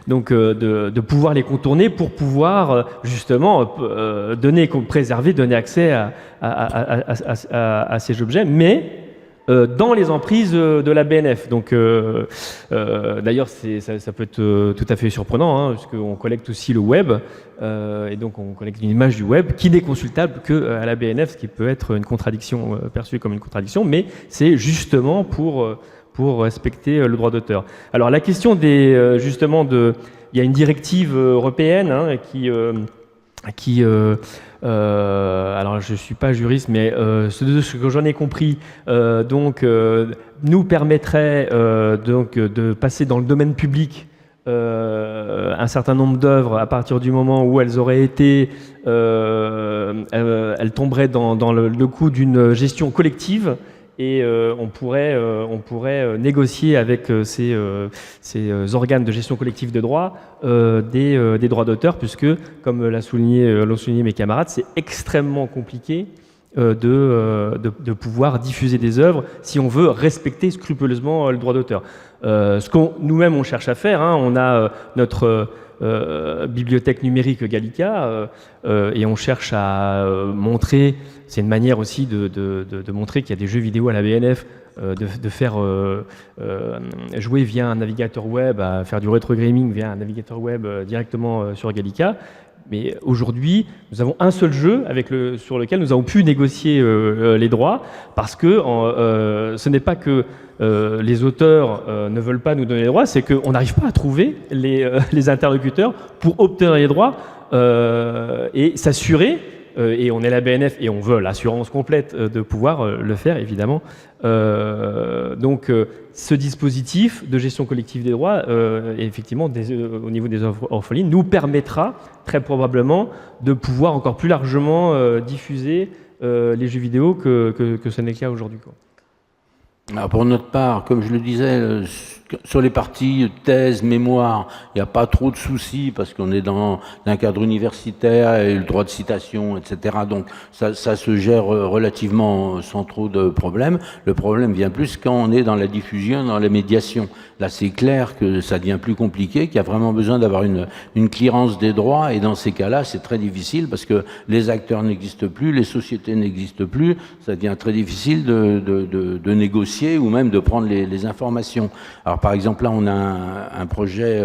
donc de pouvoir les contourner pour pouvoir justement préserver, donner accès à ces objets, mais dans les emprises de la BNF. Donc, d'ailleurs, ça peut être tout à fait surprenant, hein, parce qu'on collecte aussi le web, et donc on collecte une image du web qui n'est consultable qu'à la BNF, ce qui peut être une contradiction, perçue comme une contradiction, mais c'est justement pour respecter le droit d'auteur. Alors, la question il y a une directive européenne hein, alors je suis pas juriste, mais ce que j'en ai compris, nous permettrait de passer dans le domaine public un certain nombre d'œuvres à partir du moment où elles auraient été, elles tomberaient dans le coup d'une gestion collective. Et on pourrait négocier avec ces organes de gestion collective de droit des droits d'auteur, puisque, comme l'ont souligné mes camarades, c'est extrêmement compliqué de pouvoir diffuser des œuvres si on veut respecter scrupuleusement le droit d'auteur. Ce qu'on nous-mêmes on cherche à faire, hein, on a notre bibliothèque numérique Gallica, et on cherche à montrer, c'est une manière aussi de montrer qu'il y a des jeux vidéo à la BNF, de faire jouer via un navigateur web, à faire du rétro gaming via un navigateur web directement sur Gallica. Mais aujourd'hui, nous avons un seul jeu sur lequel nous avons pu négocier les droits, parce que ce n'est pas que les auteurs ne veulent pas nous donner les droits, c'est qu'on n'arrive pas à trouver les interlocuteurs pour obtenir les droits et s'assurer, et on est la BNF et on veut l'assurance complète de pouvoir le faire, évidemment. Donc ce dispositif de gestion collective des droits, effectivement, au niveau des œuvres orphelines, nous permettra très probablement de pouvoir encore plus largement diffuser les jeux vidéo que ce n'est le cas aujourd'hui, quoi. Alors pour notre part, comme je le disais, sur les parties thèse, mémoire, il n'y a pas trop de soucis parce qu'on est dans un cadre universitaire et le droit de citation, etc. Donc ça se gère relativement sans trop de problèmes. Le problème vient plus quand on est dans la diffusion, dans la médiation. Là, c'est clair que ça devient plus compliqué, qu'il y a vraiment besoin d'avoir une clearance des droits, et dans ces cas-là, c'est très difficile parce que les acteurs n'existent plus, les sociétés n'existent plus, ça devient très difficile de négocier ou même de prendre les informations. Alors par exemple, là, on a un projet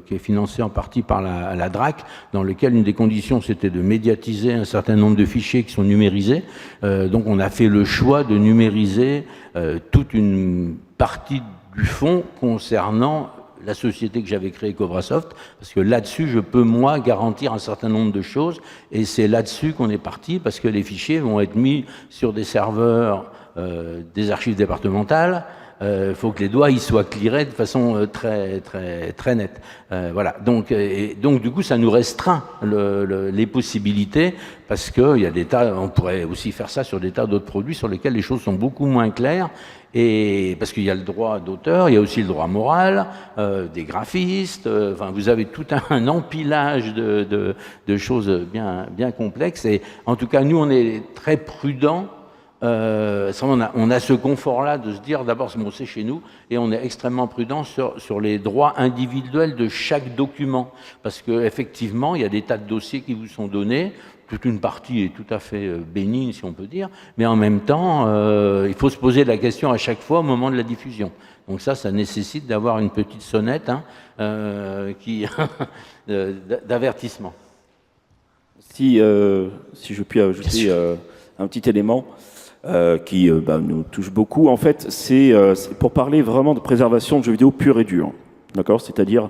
qui est financé en partie par la DRAC, dans lequel une des conditions, c'était de médiatiser un certain nombre de fichiers qui sont numérisés. Donc on a fait le choix de numériser toute une partie du fonds concernant la société que j'avais créée, Cobrasoft, parce que là-dessus, je peux, moi, garantir un certain nombre de choses, et c'est là-dessus qu'on est parti, parce que les fichiers vont être mis sur des serveurs des archives départementales. Faut que les doigts ils soient clearés de façon très très très nette. Voilà. Donc du coup ça nous restreint les possibilités, parce que il y a des tas, on pourrait aussi faire ça sur des tas d'autres produits sur lesquels les choses sont beaucoup moins claires, et parce qu'il y a le droit d'auteur, il y a aussi le droit moral des graphistes. Enfin, vous avez tout un empilage de choses bien complexes, et en tout cas nous on est très prudents. On a ce confort-là de se dire, d'abord, c'est chez nous, et on est extrêmement prudent sur les droits individuels de chaque document, parce qu'effectivement, il y a des tas de dossiers qui vous sont donnés, toute une partie est tout à fait bénigne, si on peut dire, mais en même temps, il faut se poser la question à chaque fois au moment de la diffusion. Donc ça nécessite d'avoir une petite sonnette d'avertissement. Si je puis ajouter un petit élément qui nous touche beaucoup, en fait, c'est pour parler vraiment de préservation de jeux vidéo pur et dur. D'accord ? C'est-à-dire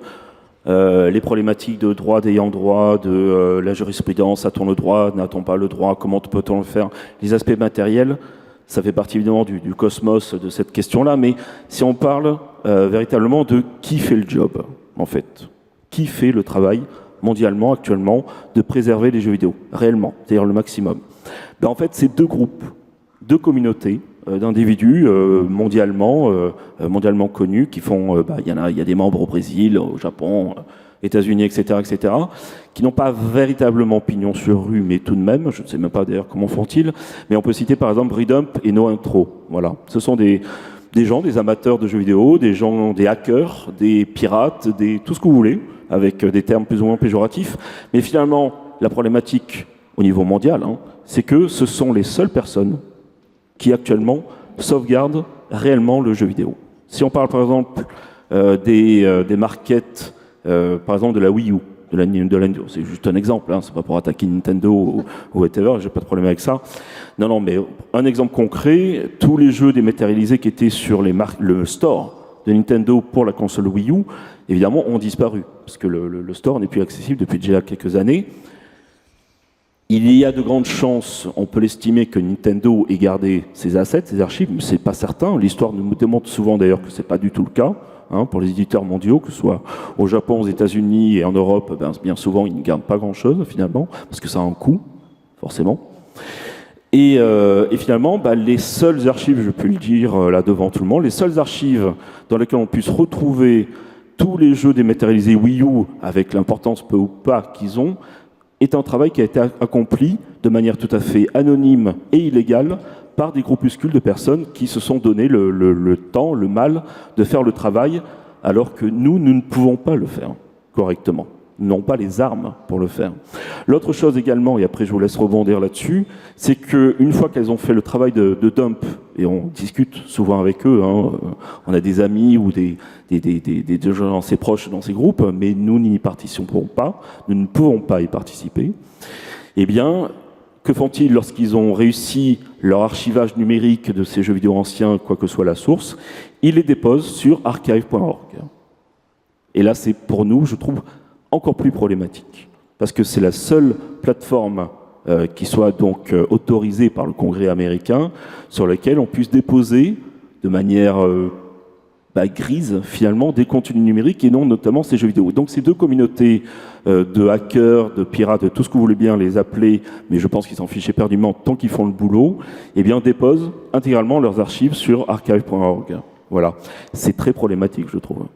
les problématiques de droit d'ayant droit, de la jurisprudence, a-t-on le droit, n'a-t-on pas le droit, comment peut-on le faire, les aspects matériels, ça fait partie évidemment du cosmos de cette question-là, mais si on parle véritablement de qui fait le job, en fait, qui fait le travail mondialement, actuellement, de préserver les jeux vidéo, réellement, c'est-à-dire le maximum. Ben, en fait, c'est deux groupes, deux communautés d'individus mondialement connus qui font, il y a des membres au Brésil, au Japon, États-Unis, etc., qui n'ont pas véritablement pignon sur rue, mais tout de même, je ne sais même pas d'ailleurs comment font-ils, mais on peut citer par exemple Redump et No Intro. Voilà, ce sont des gens, des amateurs de jeux vidéo, des gens, des hackers, des pirates, tout ce que vous voulez, avec des termes plus ou moins péjoratifs. Mais finalement, la problématique au niveau mondial, c'est que ce sont les seules personnes qui actuellement sauvegardent réellement le jeu vidéo. Si on parle par exemple des markets, par exemple de la Wii U, c'est juste un exemple, c'est pas pour attaquer Nintendo ou whatever, j'ai pas de problème avec ça. Non, mais un exemple concret, tous les jeux dématérialisés qui étaient sur le store de Nintendo pour la console Wii U, évidemment, ont disparu, parce que le store n'est plus accessible depuis déjà quelques années. Il y a de grandes chances, on peut l'estimer, que Nintendo ait gardé ses assets, ses archives, mais c'est pas certain. L'histoire nous démontre souvent d'ailleurs que c'est pas du tout le cas. Pour les éditeurs mondiaux, que ce soit au Japon, aux États-Unis et en Europe, bien souvent ils ne gardent pas grand-chose finalement, parce que ça a un coût, forcément. Et finalement, les seules archives, je peux le dire là devant tout le monde, les seules archives dans lesquelles on puisse retrouver tous les jeux dématérialisés Wii U, avec l'importance peu ou pas qu'ils ont, est un travail qui a été accompli de manière tout à fait anonyme et illégale par des groupuscules de personnes qui se sont donné le temps, le mal de faire le travail, alors que nous ne pouvons pas le faire correctement. Nous n'avons pas les armes pour le faire. L'autre chose également, et après je vous laisse rebondir là-dessus, c'est qu'une fois qu'elles ont fait le travail de dump, et on discute souvent avec eux, on a des amis ou des gens assez proches dans ces groupes, mais nous n'y participons pas, nous ne pouvons pas y participer, eh bien, que font-ils lorsqu'ils ont réussi leur archivage numérique de ces jeux vidéo anciens, quoi que soit la source? Ils les déposent sur archive.org. Et là, c'est pour nous, je trouve, encore plus problématique, parce que c'est la seule plateforme qui soit donc autorisée par le Congrès américain, sur laquelle on puisse déposer de manière grise, finalement, des contenus numériques et non notamment ces jeux vidéo. Donc ces deux communautés de hackers, de pirates, de tout ce que vous voulez bien les appeler, mais je pense qu'ils s'en fichent éperdument tant qu'ils font le boulot, eh bien déposent intégralement leurs archives sur archive.org. Voilà. C'est très problématique, je trouve.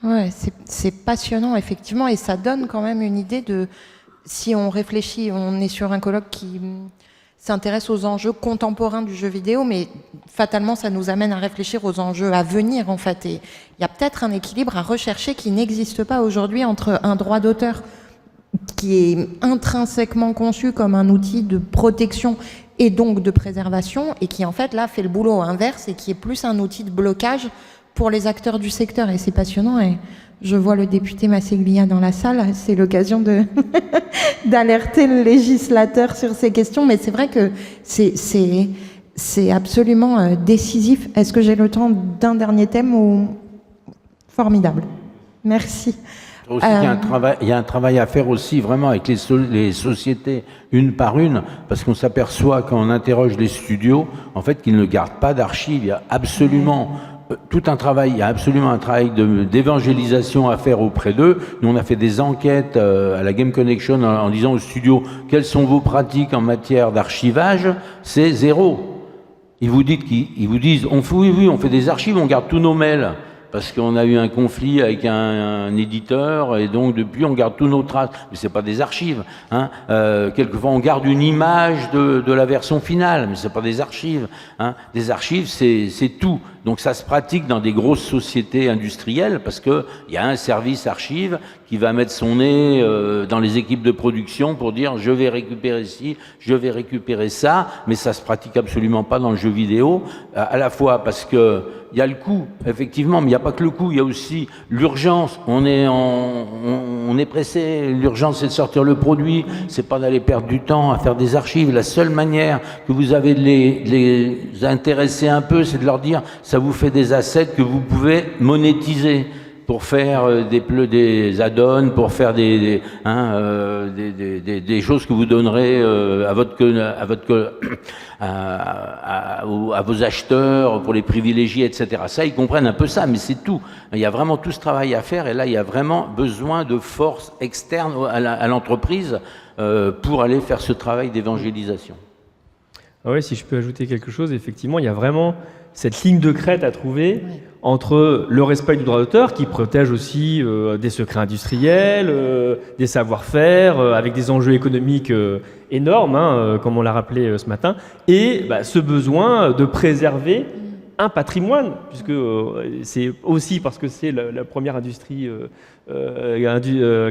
Ouais, c'est passionnant, effectivement, et ça donne quand même une idée de... Si on réfléchit, on est sur un colloque qui s'intéresse aux enjeux contemporains du jeu vidéo, mais fatalement, ça nous amène à réfléchir aux enjeux à venir, en fait. Et il y a peut-être un équilibre à rechercher qui n'existe pas aujourd'hui entre un droit d'auteur qui est intrinsèquement conçu comme un outil de protection et donc de préservation, et qui, en fait, là, fait le boulot inverse et qui est plus un outil de blocage pour les acteurs du secteur. Et c'est passionnant. Et je vois le député Masseglia dans la salle. C'est l'occasion d'alerter le législateur sur ces questions. Mais c'est vrai que c'est absolument décisif. Est-ce que j'ai le temps d'un dernier thème ou... Formidable. Merci. Aussi, il y a un travail à faire aussi vraiment avec les sociétés une par une, parce qu'on s'aperçoit quand on interroge les studios, en fait, qu'ils ne gardent pas d'archives. Il y a absolument tout un travail, il y a absolument un travail d'évangélisation à faire auprès d'eux. Nous, on a fait des enquêtes à la Game Connection en disant aux studios quelles sont vos pratiques en matière d'archivage. C'est zéro. Ils vous disent on fait des archives, on garde tous nos mails. Parce qu'on a eu un conflit avec un éditeur et donc depuis on garde tous nos traces. Mais c'est pas des archives. Quelquefois on garde une image de la version finale, mais c'est pas des archives. Des archives c'est tout. Donc ça se pratique dans des grosses sociétés industrielles parce que il y a un service archive qui va mettre son nez dans les équipes de production pour dire je vais récupérer ci, je vais récupérer ça, mais ça se pratique absolument pas dans le jeu vidéo. À la fois parce que il y a le coût, effectivement, mais il n'y a pas que le coût, il y a aussi l'urgence. On est pressé, l'urgence c'est de sortir le produit, c'est pas d'aller perdre du temps à faire des archives. La seule manière que vous avez de les intéresser un peu, c'est de leur dire ça vous fait des assets que vous pouvez monétiser. pour faire des add-ons, pour faire des choses que vous donnerez à vos acheteurs, pour les privilégier, etc. Ça, ils comprennent un peu ça, mais c'est tout. Il y a vraiment tout ce travail à faire, et là, il y a vraiment besoin de forces externes à l'entreprise pour aller faire ce travail d'évangélisation. Ah ouais, si je peux ajouter quelque chose, effectivement, il y a vraiment cette ligne de crête à trouver entre le respect du droit d'auteur, qui protège aussi des secrets industriels, des savoir-faire, avec des enjeux économiques énormes, comme on l'a rappelé ce matin, et ce besoin de préserver un patrimoine, puisque c'est aussi parce que c'est la première industrie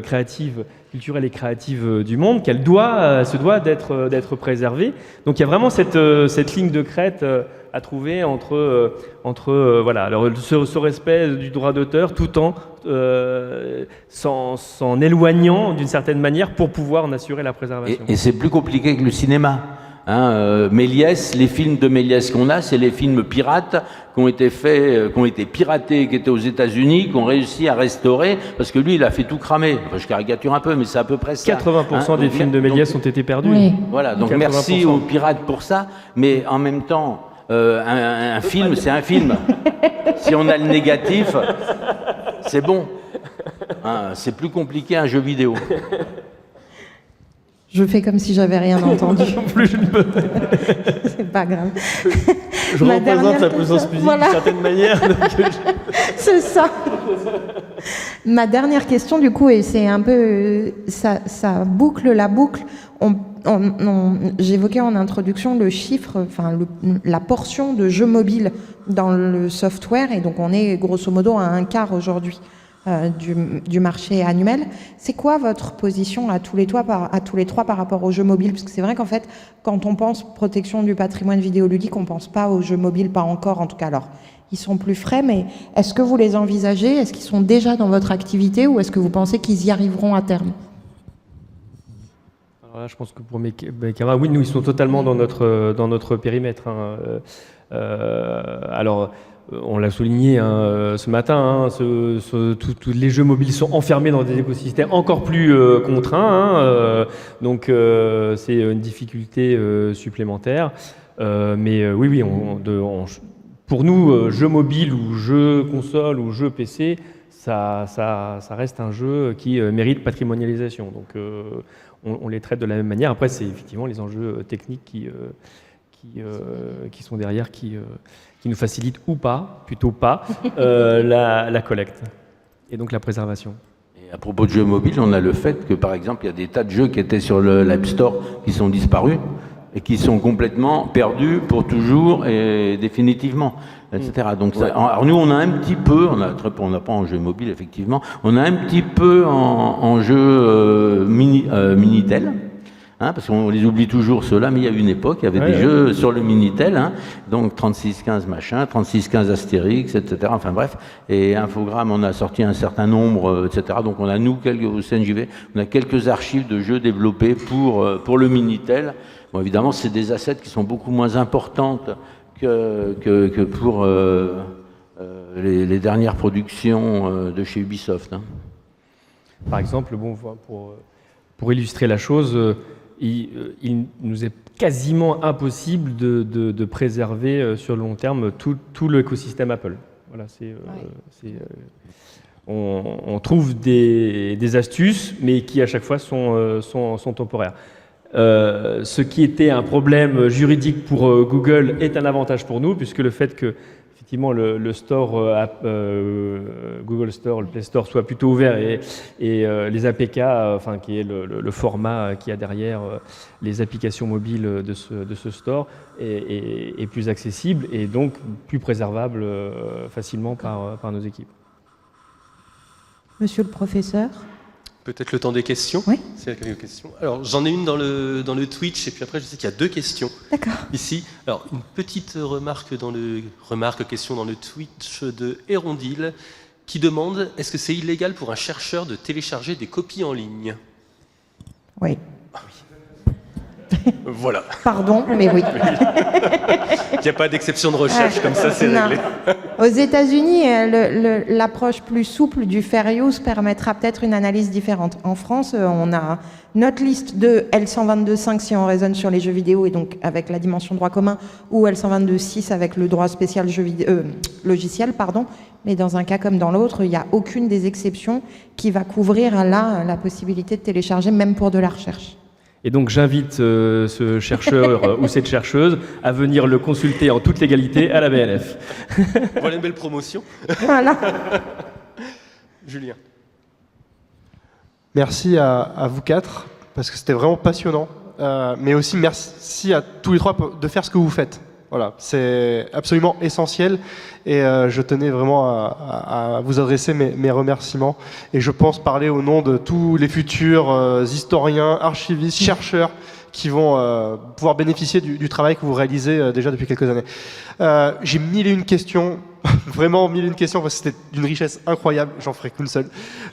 créative, culturelle et créative du monde, qu'elle se doit d'être préservée. Donc il y a vraiment cette ligne de crête à trouver entre ce respect du droit d'auteur, tout en s'en éloignant d'une certaine manière pour pouvoir en assurer la préservation. Et c'est plus compliqué que le cinéma. Méliès, les films de Méliès qu'on a, c'est les films pirates qui ont été piratés, qui étaient aux États-Unis, qu'on réussi à restaurer, parce que lui, il a fait tout cramer. Enfin, je caricature un peu, mais c'est à peu près ça. 80% des films de Méliès ont été perdus. Oui. Voilà, donc 80%. Merci aux pirates pour ça, mais en même temps, un film, c'est un film. Si on a le négatif, c'est bon. C'est plus compliqué un jeu vidéo. Je fais comme si j'avais rien entendu. Plus je ne peux. C'est pas grave. Je Ma représente dernière la puissance question. musique Voilà. d'une certaine manière. C'est ça. Ma dernière question, du coup, et c'est un peu, ça boucle la boucle. J'évoquais en introduction le chiffre, la portion de jeux mobiles dans le software, et donc on est grosso modo à un quart aujourd'hui du marché annuel. C'est quoi votre position à tous les trois par rapport aux jeux mobiles? Parce que c'est vrai qu'en fait, quand on pense protection du patrimoine vidéoludique, on pense pas aux jeux mobiles, pas encore en tout cas. Alors, ils sont plus frais, mais est-ce que vous les envisagez? Est-ce qu'ils sont déjà dans votre activité, ou est-ce que vous pensez qu'ils y arriveront à terme? Alors là, je pense que pour mes camarades, oui, nous, ils sont totalement dans notre périmètre. Alors, on l'a souligné ce matin, tous les jeux mobiles sont enfermés dans des écosystèmes encore plus contraints, donc c'est une difficulté supplémentaire. Mais oui, pour nous, jeux mobiles ou jeux console ou jeux PC, ça reste un jeu qui mérite patrimonialisation. Donc on les traite de la même manière. Après, c'est effectivement les enjeux techniques qui sont derrière, qui nous facilitent ou pas, plutôt pas, la collecte et donc la préservation. Et à propos de jeux mobiles, on a le fait que, par exemple, il y a des tas de jeux qui étaient sur l'App Store qui sont disparus et qui sont complètement perdus pour toujours et définitivement, etc. Donc, alors nous, on a un petit peu, on n'a pas en jeu mobile, effectivement, on a un petit peu en jeu Minitel. Parce qu'on les oublie toujours ceux-là, mais il y a une époque, il y avait des jeux sur le Minitel, donc 3615 machin, 3615 Astérix, etc. Enfin bref, et Infogrames, on a sorti un certain nombre, etc. Donc on a, nous, au CNJV, on a quelques archives de jeux développés pour le Minitel. Bon, évidemment, c'est des assets qui sont beaucoup moins importantes que pour les dernières productions de chez Ubisoft. Par exemple, pour illustrer la chose, il nous est quasiment impossible de préserver sur le long terme tout l'écosystème Apple. Voilà, on trouve des astuces, mais qui à chaque fois sont temporaires. Ce qui était un problème juridique pour Google est un avantage pour nous, puisque le fait que effectivement le store Google Store, le Play Store soit plutôt ouvert et les APK, qui est le format qu'il y a derrière les applications mobiles de ce store est plus accessible et donc plus préservable facilement par nos équipes. Monsieur le professeur? Peut-être le temps des questions. Oui. S'il y a quelques questions. Alors, j'en ai une dans le Twitch, et puis après, je sais qu'il y a 2 questions. D'accord. Ici. Alors, une petite question dans le Twitch de Hérondille, qui demande, est-ce que c'est illégal pour un chercheur de télécharger des copies en ligne? Oui. Voilà. Pardon, mais oui. Il n'y a pas d'exception de recherche, comme ça c'est Non. réglé. Aux États-Unis, l'approche plus souple du fair use permettra peut-être une analyse différente. En France, on a notre liste de L122.5 si on raisonne sur les jeux vidéo et donc avec la dimension droit commun, ou L122.6 avec le droit spécial logiciel, pardon. Mais dans un cas comme dans l'autre, il n'y a aucune des exceptions qui va couvrir là la possibilité de télécharger, même pour de la recherche. Et donc j'invite ce chercheur ou cette chercheuse à venir le consulter en toute légalité à la BNF. Voilà une belle promotion. Voilà. Julien. Merci à vous quatre, parce que c'était vraiment passionnant. Mais aussi merci à tous les trois de faire ce que vous faites. Voilà, c'est absolument essentiel. Et je tenais vraiment à vous adresser mes remerciements. Et je pense parler au nom de tous les futurs historiens, archivistes, chercheurs qui vont pouvoir bénéficier du travail que vous réalisez déjà depuis quelques années. J'ai 1001 questions, vraiment 1001 questions, parce que c'était d'une richesse incroyable, j'en ferai qu'une seule.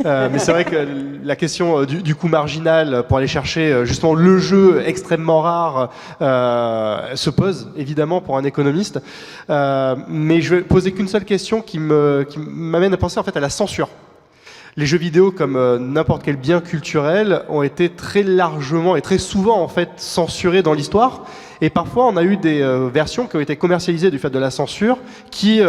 Mais c'est vrai que la question du coût marginal pour aller chercher justement le jeu extrêmement rare se pose évidemment pour un économiste. Mais je vais poser qu'une seule question qui m'amène à penser en fait à la censure. Les jeux vidéo, comme n'importe quel bien culturel, ont été très largement et très souvent en fait censurés dans l'histoire. Et parfois, on a eu des versions qui ont été commercialisées du fait de la censure, qui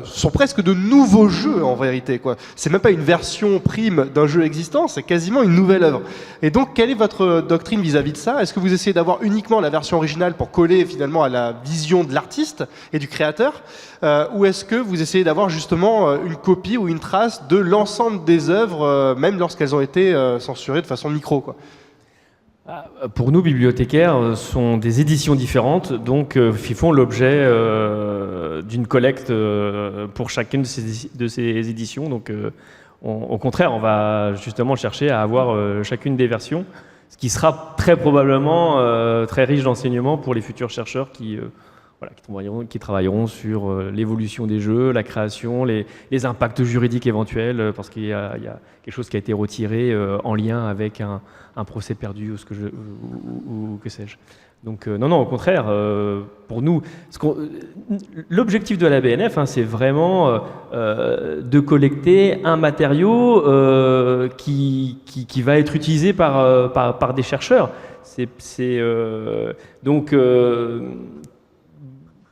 sont presque de nouveaux jeux en vérité, quoi. C'est même pas une version prime d'un jeu existant, c'est quasiment une nouvelle œuvre. Et donc, quelle est votre doctrine vis-à-vis de ça? Est-ce que vous essayez d'avoir uniquement la version originale pour coller finalement à la vision de l'artiste et du créateur, ou est-ce que vous essayez d'avoir justement une copie ou une trace de l'ensemble des œuvres, même lorsqu'elles ont été censurées de façon micro, quoi? Pour nous, bibliothécaires, sont des éditions différentes, donc ils font l'objet d'une collecte pour chacune de ces éditions. Donc, au contraire, on va justement chercher à avoir chacune des versions, ce qui sera très probablement très riche d'enseignements pour les futurs chercheurs qui travailleront sur l'évolution des jeux, la création, les impacts juridiques éventuels, parce qu'il y a quelque chose qui a été retiré en lien avec un procès perdu ou que sais-je. Donc non, au contraire, pour nous, l'objectif de la BNF, c'est vraiment de collecter un matériau qui va être utilisé par des chercheurs. Donc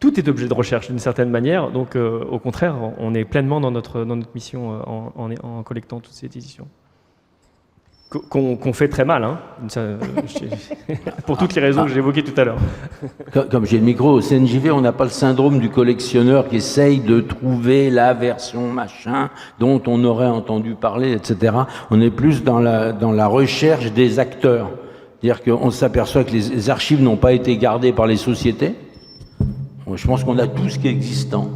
tout est objet de recherche d'une certaine manière, donc au contraire, on est pleinement dans notre mission en collectant toutes ces éditions. Qu'on fait très mal, pour toutes les raisons que j'ai évoquées tout à l'heure. Comme j'ai le micro, au CNJV, on n'a pas le syndrome du collectionneur qui essaye de trouver la version machin dont on aurait entendu parler, etc. On est plus dans la recherche des acteurs. C'est-à-dire qu'on s'aperçoit que les archives n'ont pas été gardées par les sociétés. Je pense qu'on a tout ce qui est existant.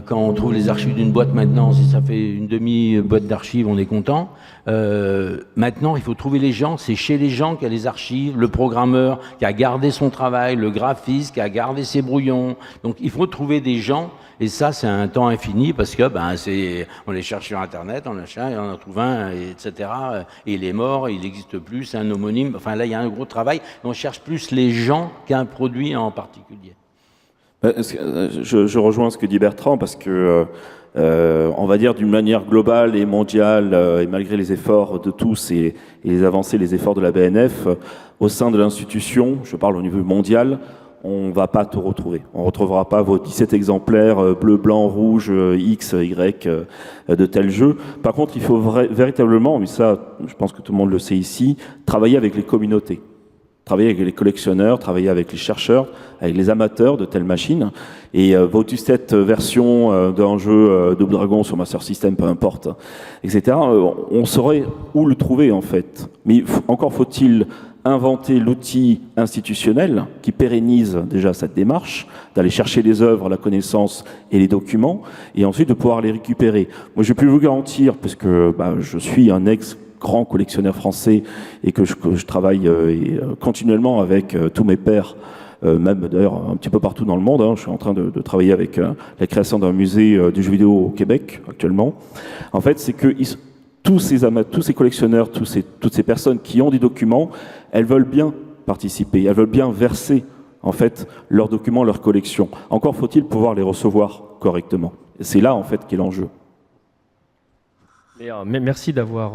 Quand on trouve les archives d'une boîte maintenant, si ça fait une demi-boîte d'archives, on est content. Maintenant, il faut trouver les gens. C'est chez les gens qu'il y a les archives, le programmeur qui a gardé son travail, le graphiste qui a gardé ses brouillons. Donc, il faut trouver des gens. Et ça, c'est un temps infini parce que on les cherche sur Internet, on en trouve un, etc. Et il est mort, il n'existe plus, c'est un homonyme. Enfin, là, il y a un gros travail. On cherche plus les gens qu'un produit en particulier. Je rejoins ce que dit Bertrand parce que on va dire d'une manière globale et mondiale et malgré les efforts de tous et les avancées, les efforts de la BNF au sein de l'institution, je parle au niveau mondial, on ne va pas tout retrouver. On ne retrouvera pas vos 17 exemplaires bleu, blanc, rouge, X, Y de tel jeu. Par contre, il faut véritablement, mais ça je pense que tout le monde le sait ici, travailler avec les communautés. Travailler avec les collectionneurs, travailler avec les chercheurs, avec les amateurs de telles machines. Et vos 17 versions d'un jeu Double Dragon sur Master System, peu importe, etc., on saurait où le trouver en fait. Mais encore faut-il inventer l'outil institutionnel qui pérennise déjà cette démarche, d'aller chercher les œuvres, la connaissance et les documents, et ensuite de pouvoir les récupérer. Moi, je peux vous garantir, parce que je suis un grand collectionneur français et que je travaille continuellement avec tous mes pairs, même d'ailleurs un petit peu partout dans le monde. Je suis en train de travailler avec la création d'un musée du jeu vidéo au Québec actuellement. En fait, c'est que tous ces collectionneurs, toutes ces personnes qui ont des documents, elles veulent bien participer, elles veulent bien verser en fait leurs documents, leurs collections. Encore faut-il pouvoir les recevoir correctement. Et c'est là en fait qu'est l'enjeu. Merci d'avoir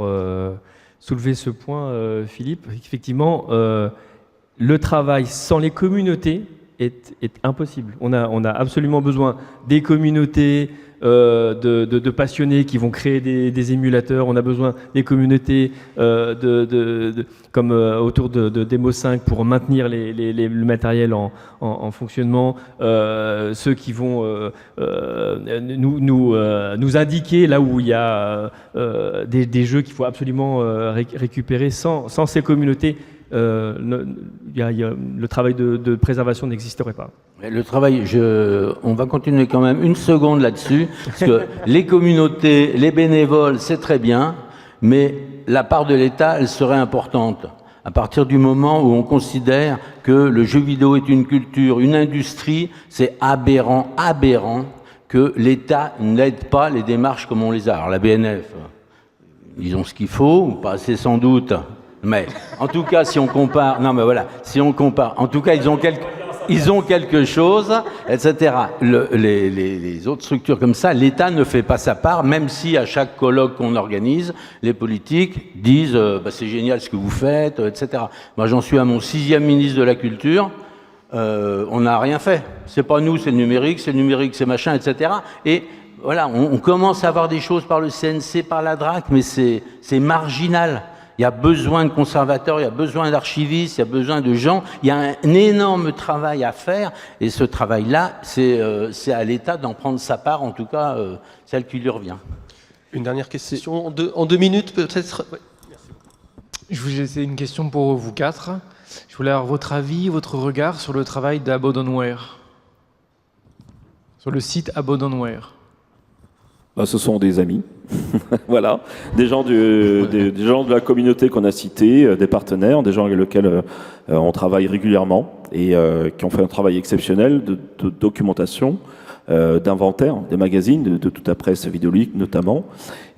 soulevé ce point, Philippe. Effectivement, le travail sans les communautés est impossible. On a absolument besoin des communautés, de passionnés qui vont créer des émulateurs. On a besoin des communautés comme autour de Demo 5 pour maintenir le matériel en fonctionnement. Ceux qui vont nous indiquer là où il y a des jeux qu'il faut absolument récupérer. Sans ces communautés, le travail de préservation n'existerait pas. Le travail, on va continuer quand même une seconde là-dessus, parce que les communautés, les bénévoles, c'est très bien, mais la part de l'État, elle serait importante. À partir du moment où on considère que le jeu vidéo est une culture, une industrie, c'est aberrant que l'État n'aide pas les démarches comme on les a. Alors la BNF, ils ont ce qu'il faut, ou pas assez sans doute. Mais en tout cas, si on compare, en tout cas, ils ont quelque chose, etc. Les autres structures comme ça, l'État ne fait pas sa part, même si à chaque colloque qu'on organise, les politiques disent c'est génial ce que vous faites, etc. Moi, j'en suis à mon 6e ministre de la Culture. On n'a rien fait. C'est pas nous, c'est le numérique, c'est machin, etc. Et voilà, on commence à avoir des choses par le CNC, par la DRAC, mais c'est marginal. Il y a besoin de conservateurs, il y a besoin d'archivistes, il y a besoin de gens. Il y a un énorme travail à faire. Et ce travail-là, c'est à l'État d'en prendre sa part, en tout cas, celle qui lui revient. Une dernière question, en deux minutes peut-être. Ouais. Je vous laisse une question pour vous quatre. Je voulais avoir votre avis, votre regard sur le travail d'Abandonware, sur le site Abandonware. Ce sont des amis, voilà, des gens de la communauté qu'on a cités, des partenaires, des gens avec lesquels on travaille régulièrement et qui ont fait un travail exceptionnel de documentation, d'inventaire, des magazines, de toute la presse vidéoludique notamment,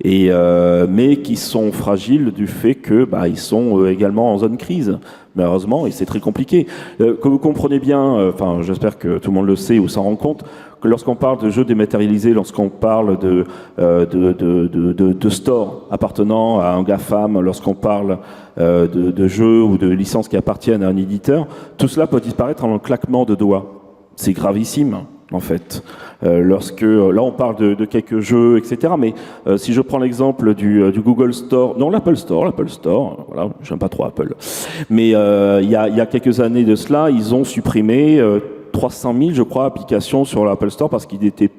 mais qui sont fragiles du fait que ils sont également en zone crise, malheureusement, et c'est très compliqué. Que vous comprenez bien, j'espère que tout le monde le sait ou s'en rend compte, que lorsqu'on parle de jeux dématérialisés, lorsqu'on parle de stores appartenant à un GAFAM, lorsqu'on parle de jeux ou de licences qui appartiennent à un éditeur, tout cela peut disparaître en un claquement de doigts. C'est gravissime, en fait. Là, on parle de quelques jeux, etc. Mais si je prends l'exemple du Google Store, non, l'Apple Store, voilà, j'aime pas trop Apple. Mais il y a quelques années de cela, ils ont supprimé 300 000, je crois, applications sur l'Apple Store parce qu'ils étaient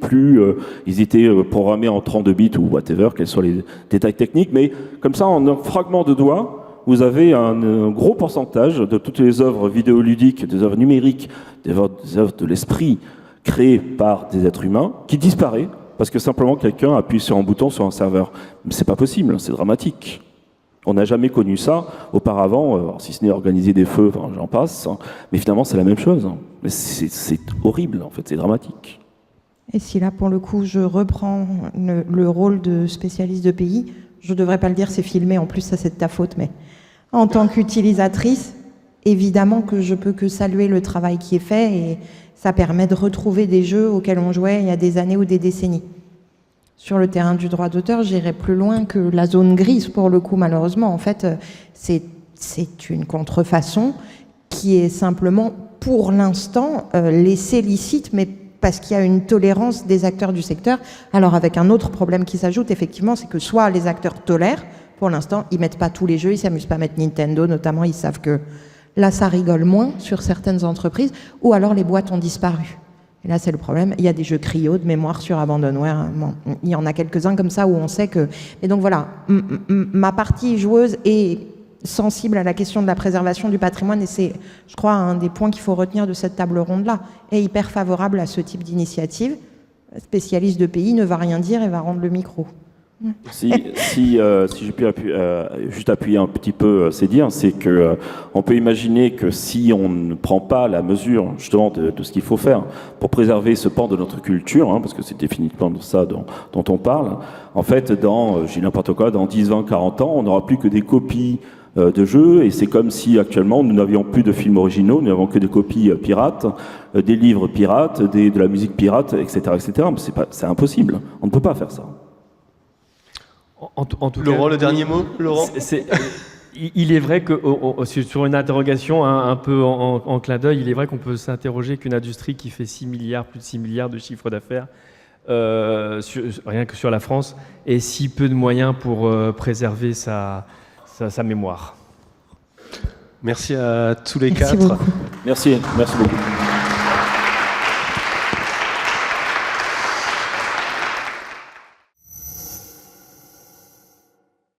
ils étaient programmés en 32 bits ou whatever, quels soient les détails techniques. Mais comme ça, en un fragment de doigt, vous avez un gros pourcentage de toutes les œuvres vidéoludiques, des œuvres numériques, des œuvres de l'esprit créées par des êtres humains qui disparaît parce que simplement quelqu'un appuie sur un bouton sur un serveur. Mais c'est pas possible, c'est dramatique. On n'a jamais connu ça auparavant, si ce n'est organiser des feux, j'en passe, mais finalement c'est la même chose. Mais c'est horrible, en fait, c'est dramatique. Et si là, pour le coup, je reprends le rôle de spécialiste de pays, je ne devrais pas le dire, c'est filmé, en plus ça c'est de ta faute, mais en tant qu'utilisatrice, évidemment que je peux que saluer le travail qui est fait et ça permet de retrouver des jeux auxquels on jouait il y a des années ou des décennies. Sur le terrain du droit d'auteur, j'irai plus loin que la zone grise, pour le coup, malheureusement. En fait, c'est une contrefaçon qui est simplement, pour l'instant, laissée licite, mais parce qu'il y a une tolérance des acteurs du secteur. Alors, avec un autre problème qui s'ajoute, effectivement, c'est que soit les acteurs tolèrent, pour l'instant, ils mettent pas tous les jeux, ils s'amusent pas à mettre Nintendo, notamment, ils savent que là, ça rigole moins sur certaines entreprises, ou alors les boîtes ont disparu. Et là, c'est le problème. Il y a des jeux Cryo de mémoire sur Abandonware. Bon, il y en a quelques-uns comme ça où on sait que... Et donc voilà, ma partie joueuse est sensible à la question de la préservation du patrimoine et c'est, je crois, un des points qu'il faut retenir de cette table ronde-là. Et hyper favorable à ce type d'initiative. Spécialiste de pays ne va rien dire et va rendre le micro. Si je peux juste appuyer un petit peu ces dires, c'est que on peut imaginer que si on ne prend pas la mesure justement de ce qu'il faut faire pour préserver ce pan de notre culture, parce que c'est définitivement de ça dont on parle, en fait, j'ai n'importe quoi, dans 10, 20, 40 ans, on n'aura plus que des copies de jeux, et c'est comme si actuellement nous n'avions plus de films originaux, nous n'avons que des copies pirates, des livres pirates, de la musique pirate, etc., etc. C'est impossible, on ne peut pas faire ça. En tout Laurent, cas, le dernier mot, Laurent. Il est vrai que sur une interrogation un peu en clin d'œil, il est vrai qu'on peut s'interroger qu'une industrie qui fait 6 milliards, plus de 6 milliards de chiffre d'affaires, rien que sur la France, ait si peu de moyens pour préserver sa mémoire. Merci à tous les Merci quatre. beaucoup. Merci beaucoup.